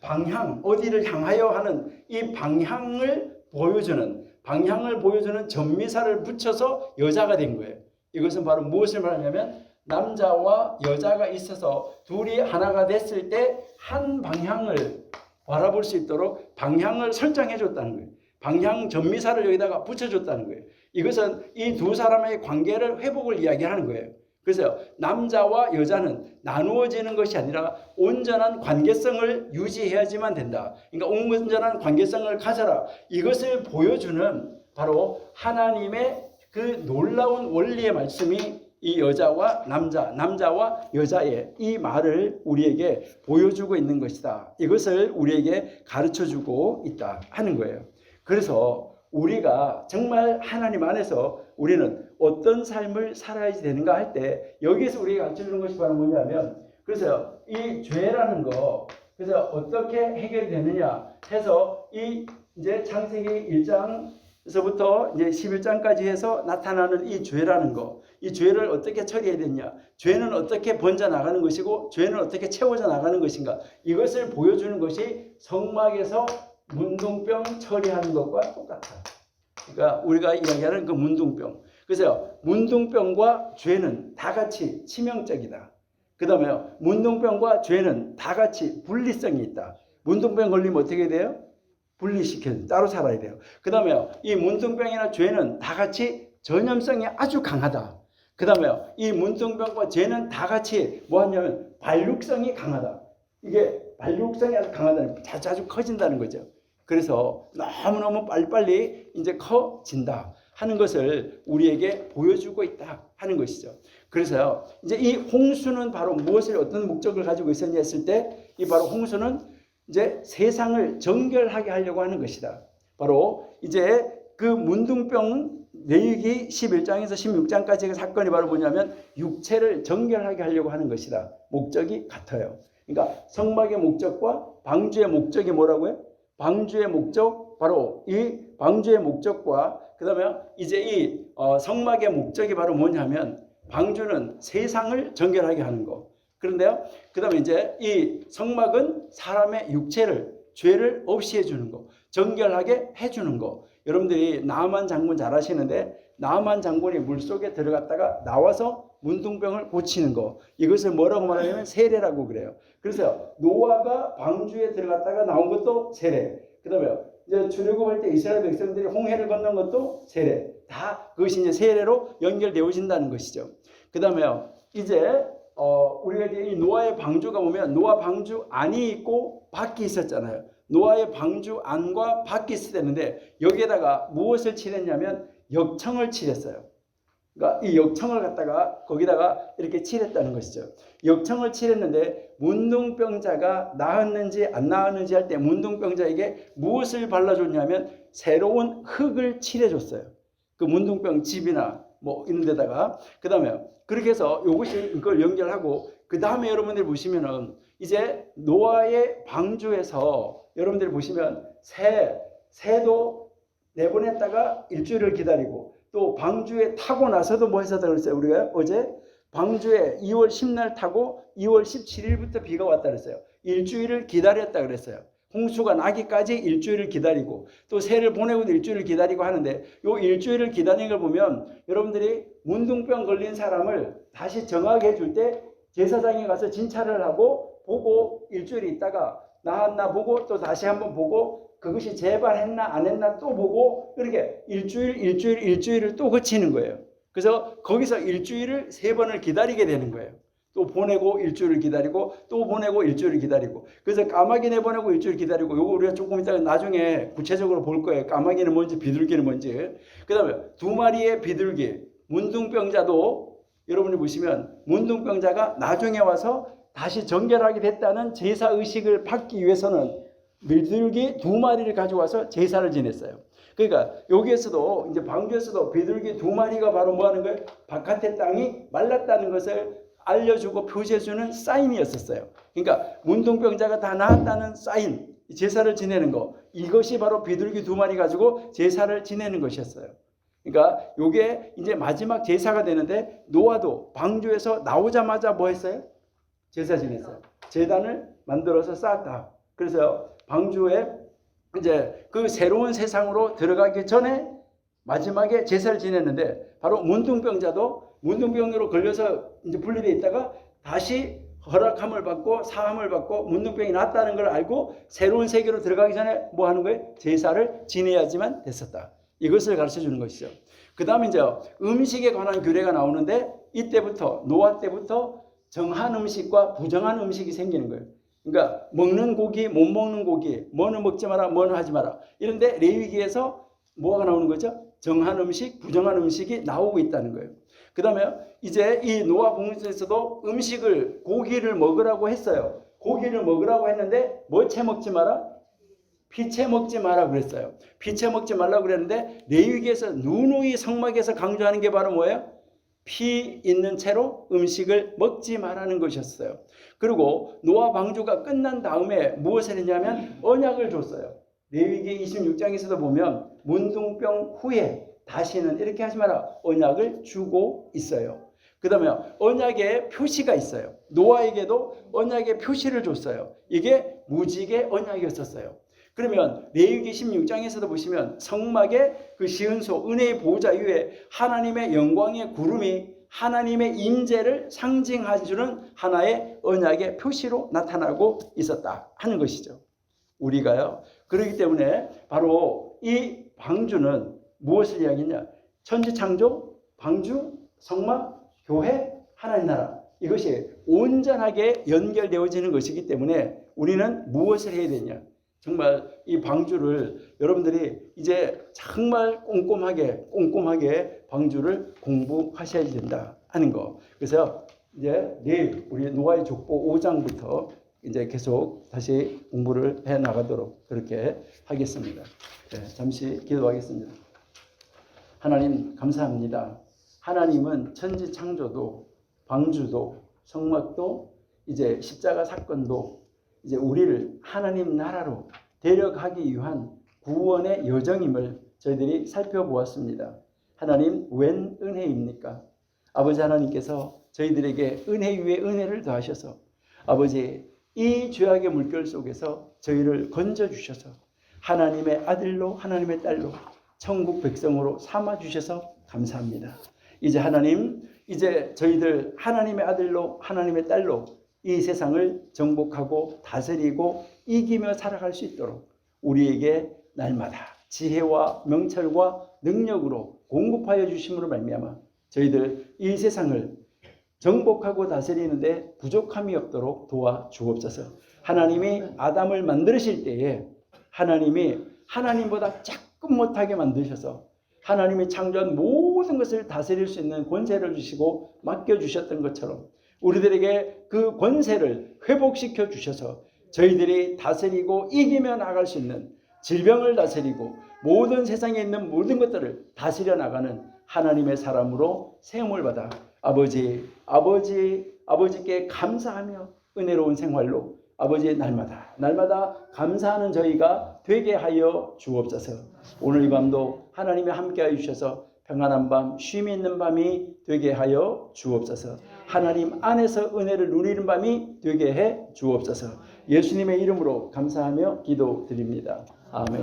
방향, 어디를 향하여 하는 이 방향을 보여주는 전미사를 붙여서 여자가 된 거예요. 이것은 바로 무엇을 말하냐면 남자와 여자가 있어서 둘이 하나가 됐을 때 한 방향을 바라볼 수 있도록 방향을 설정해 줬다는 거예요. 방향 전미사를 여기다가 붙여줬다는 거예요. 이것은 이 두 사람의 관계를 회복을 이야기하는 거예요. 그래서 남자와 여자는 나누어지는 것이 아니라 온전한 관계성을 유지해야지만 된다. 그러니까 온전한 관계성을 가져라. 이것을 보여주는 바로 하나님의 그 놀라운 원리의 말씀이 이 여자와 남자와 여자의 이 말을 우리에게 보여주고 있는 것이다. 이것을 우리에게 가르쳐주고 있다 하는 거예요. 그래서 우리가 정말 하나님 안에서 우리는 어떤 삶을 살아야 되는가 할 때 여기에서 우리가 가르쳐주는 것이 바로 뭐냐면, 그래서 이 죄라는 거, 그래서 어떻게 해결되느냐 해서 이 이제 창세기 1장에서부터 이제 11장까지 해서 나타나는 이 죄라는 거, 이 죄를 어떻게 처리해야 되냐, 죄는 어떻게 번져 나가는 것이고 죄는 어떻게 채워져 나가는 것인가, 이것을 보여주는 것이 성막에서 문둥병 처리하는 것과 똑같아. 그러니까 우리가 이야기하는 그 문둥병. 그래서 문둥병과 죄는 다 같이 치명적이다. 그 다음에 문둥병과 죄는 다 같이 분리성이 있다. 문둥병 걸리면 어떻게 돼요? 분리시켜서 따로 살아야 돼요. 그 다음에 이 문둥병이나 죄는 다 같이 전염성이 아주 강하다. 그 다음에 이 문둥병과 죄는 다 같이 뭐하냐면 반륙성이 강하다. 이게 반륙성이 아주 강하다는, 자주 커진다는 거죠. 그래서 너무너무 빨리빨리 이제 커진다 하는 것을 우리에게 보여주고 있다 하는 것이죠. 그래서요, 이제 이 홍수는 바로 무엇을, 어떤 목적을 가지고 있었냐 했을 때, 이 바로 홍수는 이제 세상을 정결하게 하려고 하는 것이다. 바로 이제 그 문둥병 레위기 11장에서 16장까지의 사건이 바로 뭐냐면 육체를 정결하게 하려고 하는 것이다. 목적이 같아요. 그러니까 성막의 목적과 방주의 목적이 뭐라고요? 방주의 목적, 바로 이 방주의 목적과 그 다음에 이제 이 성막의 목적이 바로 뭐냐면 방주는 세상을 정결하게 하는 거. 그런데요, 그 다음에 이제 이 성막은 사람의 육체를, 죄를 없이 해주는 거, 정결하게 해주는 거. 여러분들이 나만 장군 잘 아시는데, 나만 장군이 물속에 들어갔다가 나와서 문둥병을 고치는 거, 이것을 뭐라고 말하냐면 세례라고 그래요. 그래서 노아가 방주에 들어갔다가 나온 것도 세례. 그 다음에 이제 출애굽할 때 이스라엘 백성들이 홍해를 건넌 것도 세례. 다 그것이 이제 세례로 연결되어진다는 것이죠. 그 다음에요, 이제 우리가 이제 이 노아의 방주가 보면 노아 방주 안이 있고 밖이 있었잖아요. 노아의 방주 안과 밖이 있었는데 여기에다가 무엇을 칠했냐면 역청을 칠했어요. 그러니까 이 역청을 갖다가 거기다가 이렇게 칠했다는 것이죠. 역청을 칠했는데 문둥병자가 나았는지 안 나았는지 할 때 문둥병자에게 무엇을 발라줬냐면 새로운 흙을 칠해줬어요. 그 문둥병 집이나 뭐 이런 데다가. 그 다음에 그렇게 해서 이것이 이걸 연결하고, 그 다음에 여러분들 보시면은 이제 노아의 방주에서 여러분들 보시면 새도 내보냈다가 일주일을 기다리고, 또 방주에 타고 나서도 뭐 했었다고 그랬어요? 우리가 어제 방주에 2월 10날 타고 2월 17일부터 비가 왔다 그랬어요. 일주일을 기다렸다 그랬어요. 홍수가 나기까지 일주일을 기다리고, 또 새를 보내고도 일주일을 기다리고 하는데, 요 일주일을 기다리는 걸 보면 여러분들이 문둥병 걸린 사람을 다시 정하게 해줄 때 제사장에 가서 진찰을 하고 보고, 일주일 있다가 나았나 보고 또 다시 한번 보고, 그것이 재발했나 안 했나 또 보고, 이렇게 일주일을 또 거치는 거예요. 그래서 거기서 일주일을 3번을 기다리게 되는 거예요. 또 보내고 일주일을 기다리고, 또 보내고 일주일을 기다리고. 그래서 까마귀 내보내고 일주일 기다리고. 요거 우리가 조금 이따가 나중에 구체적으로 볼 거예요. 까마귀는 뭔지 비둘기는 뭔지. 그 다음에 2마리의 비둘기, 문둥병자도 여러분이 보시면 문둥병자가 나중에 와서 다시 정결하게 됐다는 제사의식을 받기 위해서는 비둘기 2마리를 가져와서 제사를 지냈어요. 그러니까 여기에서도 이제 방주에서도 비둘기 2마리가 바로 뭐 하는 거예요? 바깥의 땅이 말랐다는 것을 알려주고 표시해주는 사인이었었어요. 그러니까 문둥병자가 다 나았다는 사인, 제사를 지내는 거, 이것이 바로 비둘기 2마리 가지고 제사를 지내는 것이었어요. 그러니까 이게 이제 마지막 제사가 되는데 노아도 방주에서 나오자마자 뭐 했어요? 제사 지냈어요. 제단을 만들어서 쌓았다. 그래서 방주에 이제 그 새로운 세상으로 들어가기 전에 마지막에 제사를 지냈는데 바로 문둥병자도 문둥병으로 걸려서 이제 분리되어 있다가 다시 허락함을 받고 사함을 받고 문둥병이 낫다는 걸 알고 새로운 세계로 들어가기 전에 뭐 하는 거예요? 제사를 지내야지만 됐었다. 이것을 가르쳐 주는 것이죠. 그 다음에 이제 음식에 관한 규례가 나오는데 이때부터 노아 때부터 정한 음식과 부정한 음식이 생기는 거예요. 그러니까 먹는 고기, 못 먹는 고기, 뭐는 먹지 마라, 뭐는 하지 마라. 이런데 레위기에서 뭐가 나오는 거죠? 정한 음식, 부정한 음식이 나오고 있다는 거예요. 그 다음에 이제 이 노아 봉수에서도 음식을 고기를 먹으라고 했어요. 고기를 먹으라고 했는데 뭐 채 먹지 마라? 피채 먹지 마라 그랬어요. 피채 먹지 말라고 그랬는데 레위기에서 누누이 성막에서 강조하는 게 바로 뭐예요? 피 있는 채로 음식을 먹지 말라는 것이었어요. 그리고 노아 방주가 끝난 다음에 무엇을 했냐면 언약을 줬어요. 레위기 26장에서도 보면 문둥병 후에 다시는 이렇게 하지 마라 언약을 주고 있어요. 그 다음에 언약의 표시가 있어요. 노아에게도 언약의 표시를 줬어요. 이게 무지개 언약이었었어요. 그러면 레위기 16장에서도 보시면 성막의 그 시은소 은혜의 보호자 위에 하나님의 영광의 구름이 하나님의 임재를 상징해주는 하나의 언약의 표시로 나타나고 있었다 하는 것이죠. 우리가요. 그렇기 때문에 바로 이 방주는 무엇을 이야기했냐? 천지창조, 방주, 성막, 교회, 하나님 나라. 이것이 온전하게 연결되어지는 것이기 때문에 우리는 무엇을 해야 되냐? 정말 이 방주를 여러분들이 이제 정말 꼼꼼하게 방주를 공부하셔야 된다 하는 거. 그래서 이제 내일 우리 노아의 족보 5장부터 이제 계속 다시 공부를 해 나가도록 그렇게 하겠습니다. 네, 잠시 기도하겠습니다. 하나님 감사합니다. 하나님은 천지 창조도 방주도 성막도 이제 십자가 사건도 이제 우리를 하나님 나라로 데려가기 위한 구원의 여정임을 저희들이 살펴보았습니다. 하나님 웬 은혜입니까? 아버지 하나님께서 저희들에게 은혜 위에 은혜를 더하셔서 아버지 이 죄악의 물결 속에서 저희를 건져주셔서 하나님의 아들로 하나님의 딸로 천국 백성으로 삼아주셔서 감사합니다. 이제 하나님 이제 저희들 하나님의 아들로 하나님의 딸로 이 세상을 정복하고 다스리고 이기며 살아갈 수 있도록 우리에게 날마다 지혜와 명철과 능력으로 공급하여 주심으로 말미암아 저희들 이 세상을 정복하고 다스리는데 부족함이 없도록 도와주옵소서. 하나님이 아담을 만드실 때에 하나님이 하나님보다 조금 못하게 만드셔서 하나님이 창조한 모든 것을 다스릴 수 있는 권세를 주시고 맡겨주셨던 것처럼 우리들에게 그 권세를 회복시켜 주셔서 저희들이 다스리고 이기며 나갈 수 있는 질병을 다스리고 모든 세상에 있는 모든 것들을 다스려 나가는 하나님의 사람으로 세움을 받아 아버지께 감사하며 은혜로운 생활로 아버지의 날마다 감사하는 저희가 되게 하여 주옵소서. 오늘 이 밤도 하나님이 함께하여 주셔서 평안한 밤, 쉼이 있는 밤이 되게 하여 주옵소서. 하나님 안에서 은혜를 누리는 밤이 되게 해 주옵소서. 예수님의 이름으로 감사하며 기도드립니다. 아멘.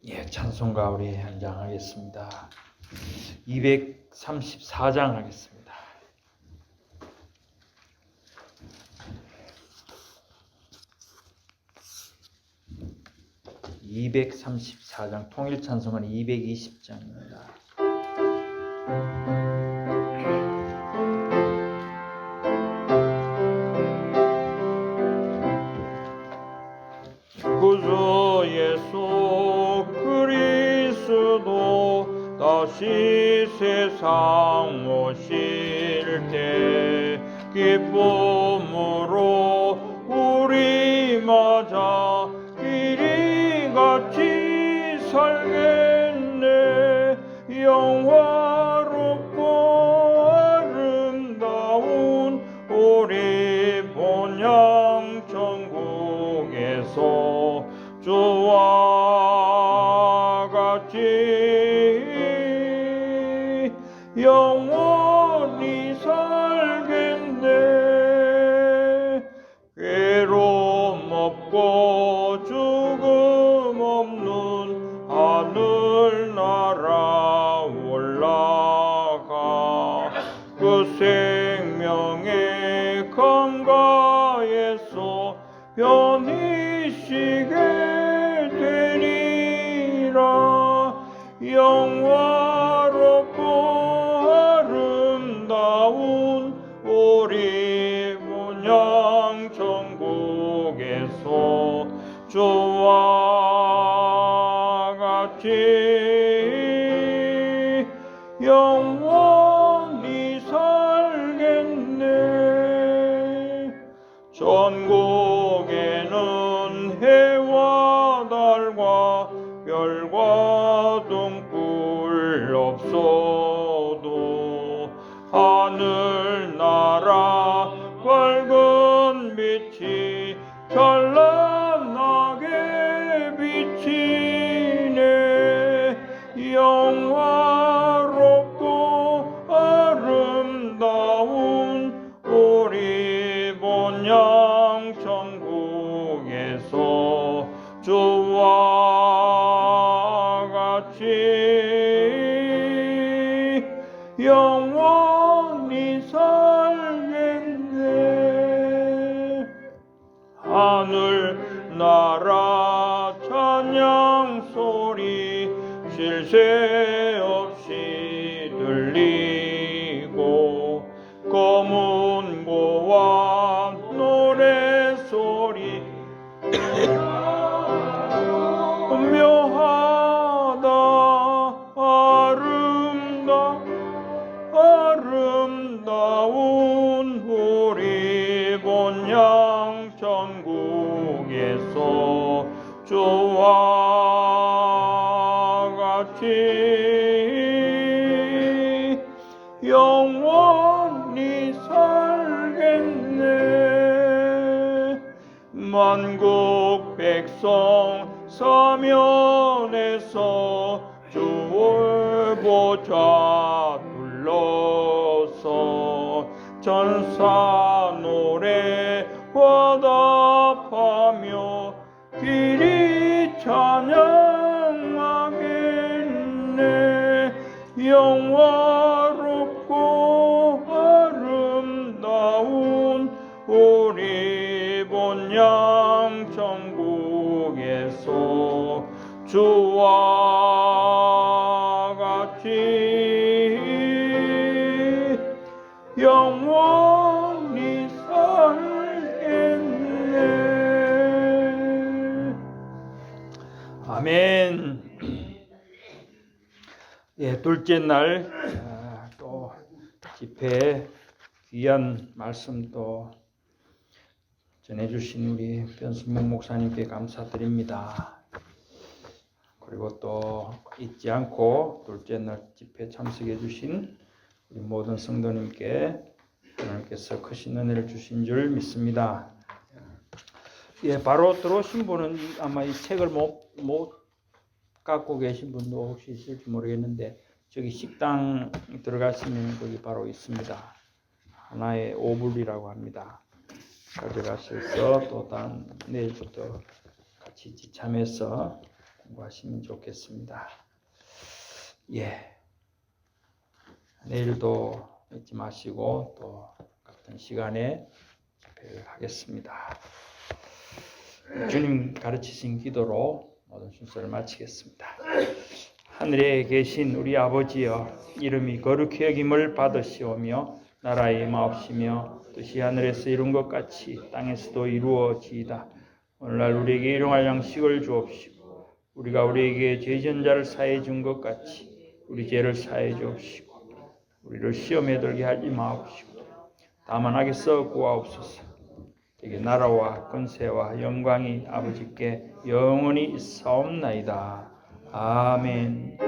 예, 찬송가 우리 한장하겠습니다. 234장 하겠습니다. 234장 통일 찬송은 220장입니다. 세상 오실 때 기쁨으로 우리 맞아 이리같이 살겠네. 영화롭고 아름다운 우리 본향 천국에서 주와 같이 영원히 살겠네. 괴로움 없고 죽음 없는 하늘나라 올라가 그 생명의 강가에서 편히 쉬게 되리라. 영화롭고 아름다운 우리 본향 천국에서 주와 같이 영원히 살겠네. 전국에는 해와 달과 별과 등불 없어도 하늘나라 밝은 빛이 찬란하게 비치네. 영화롭고 아름다운 우리 본향 천국에서 주와 같이 영원히 살겠네. 하늘나라 찬양 소리 쉴 새 없이 들리고 검은 고와 노래 소리 묘하다. 아름다운 우리 본향 천국에서 주와 같이 영원히 살겠네. 만국 백성 사면에서 주의 보좌 둘러서 전사 노래 화답하며 길이 찬양하겠네. 영화롭고 아름다운 우리 본향 천국에서 주와 같이 영원히 살겠네. 아멘. 예, 둘째 날 또 집회 귀한 말씀 또 전해주신 우리 변순목 목사님께 감사드립니다. 그리고 또 잊지 않고 둘째 날 집회 참석해 주신 우리 모든 성도님께 하나님께서 크신 은혜를 주신 줄 믿습니다. 예, 바로 들어오신 분은 아마 이 책을 못 갖고 계신 분도 혹시 있을지 모르겠는데 저기 식당 들어가시면 거기 바로 있습니다. 하나의 오불이라고 합니다. 가져가셔서 또 다음 내일부터 같이 지참해서 공부하시면 좋겠습니다. 예, 내일도 잊지 마시고 또 같은 시간에 집회를 하겠습니다. 주님 가르치신 기도로 모든 순서를 마치겠습니다. 하늘에 계신 우리 아버지여, 이름이 거룩히 여김을 받으시오며 나라의 임하옵시며 뜻이 하늘에서 이룬 것 같이 땅에서도 이루어지이다. 오늘날 우리에게 일용할 양식을 주옵시고 우리가 우리에게 죄 지은 자를 사해 준 것 같이 우리 죄를 사해 주옵시고 우리를 시험에 들게 하지 마옵시고 다만 악에서 구하옵소서. 이게 나라와 권세와 영광이 아버지께 영원히 있사옵나이다. 아멘.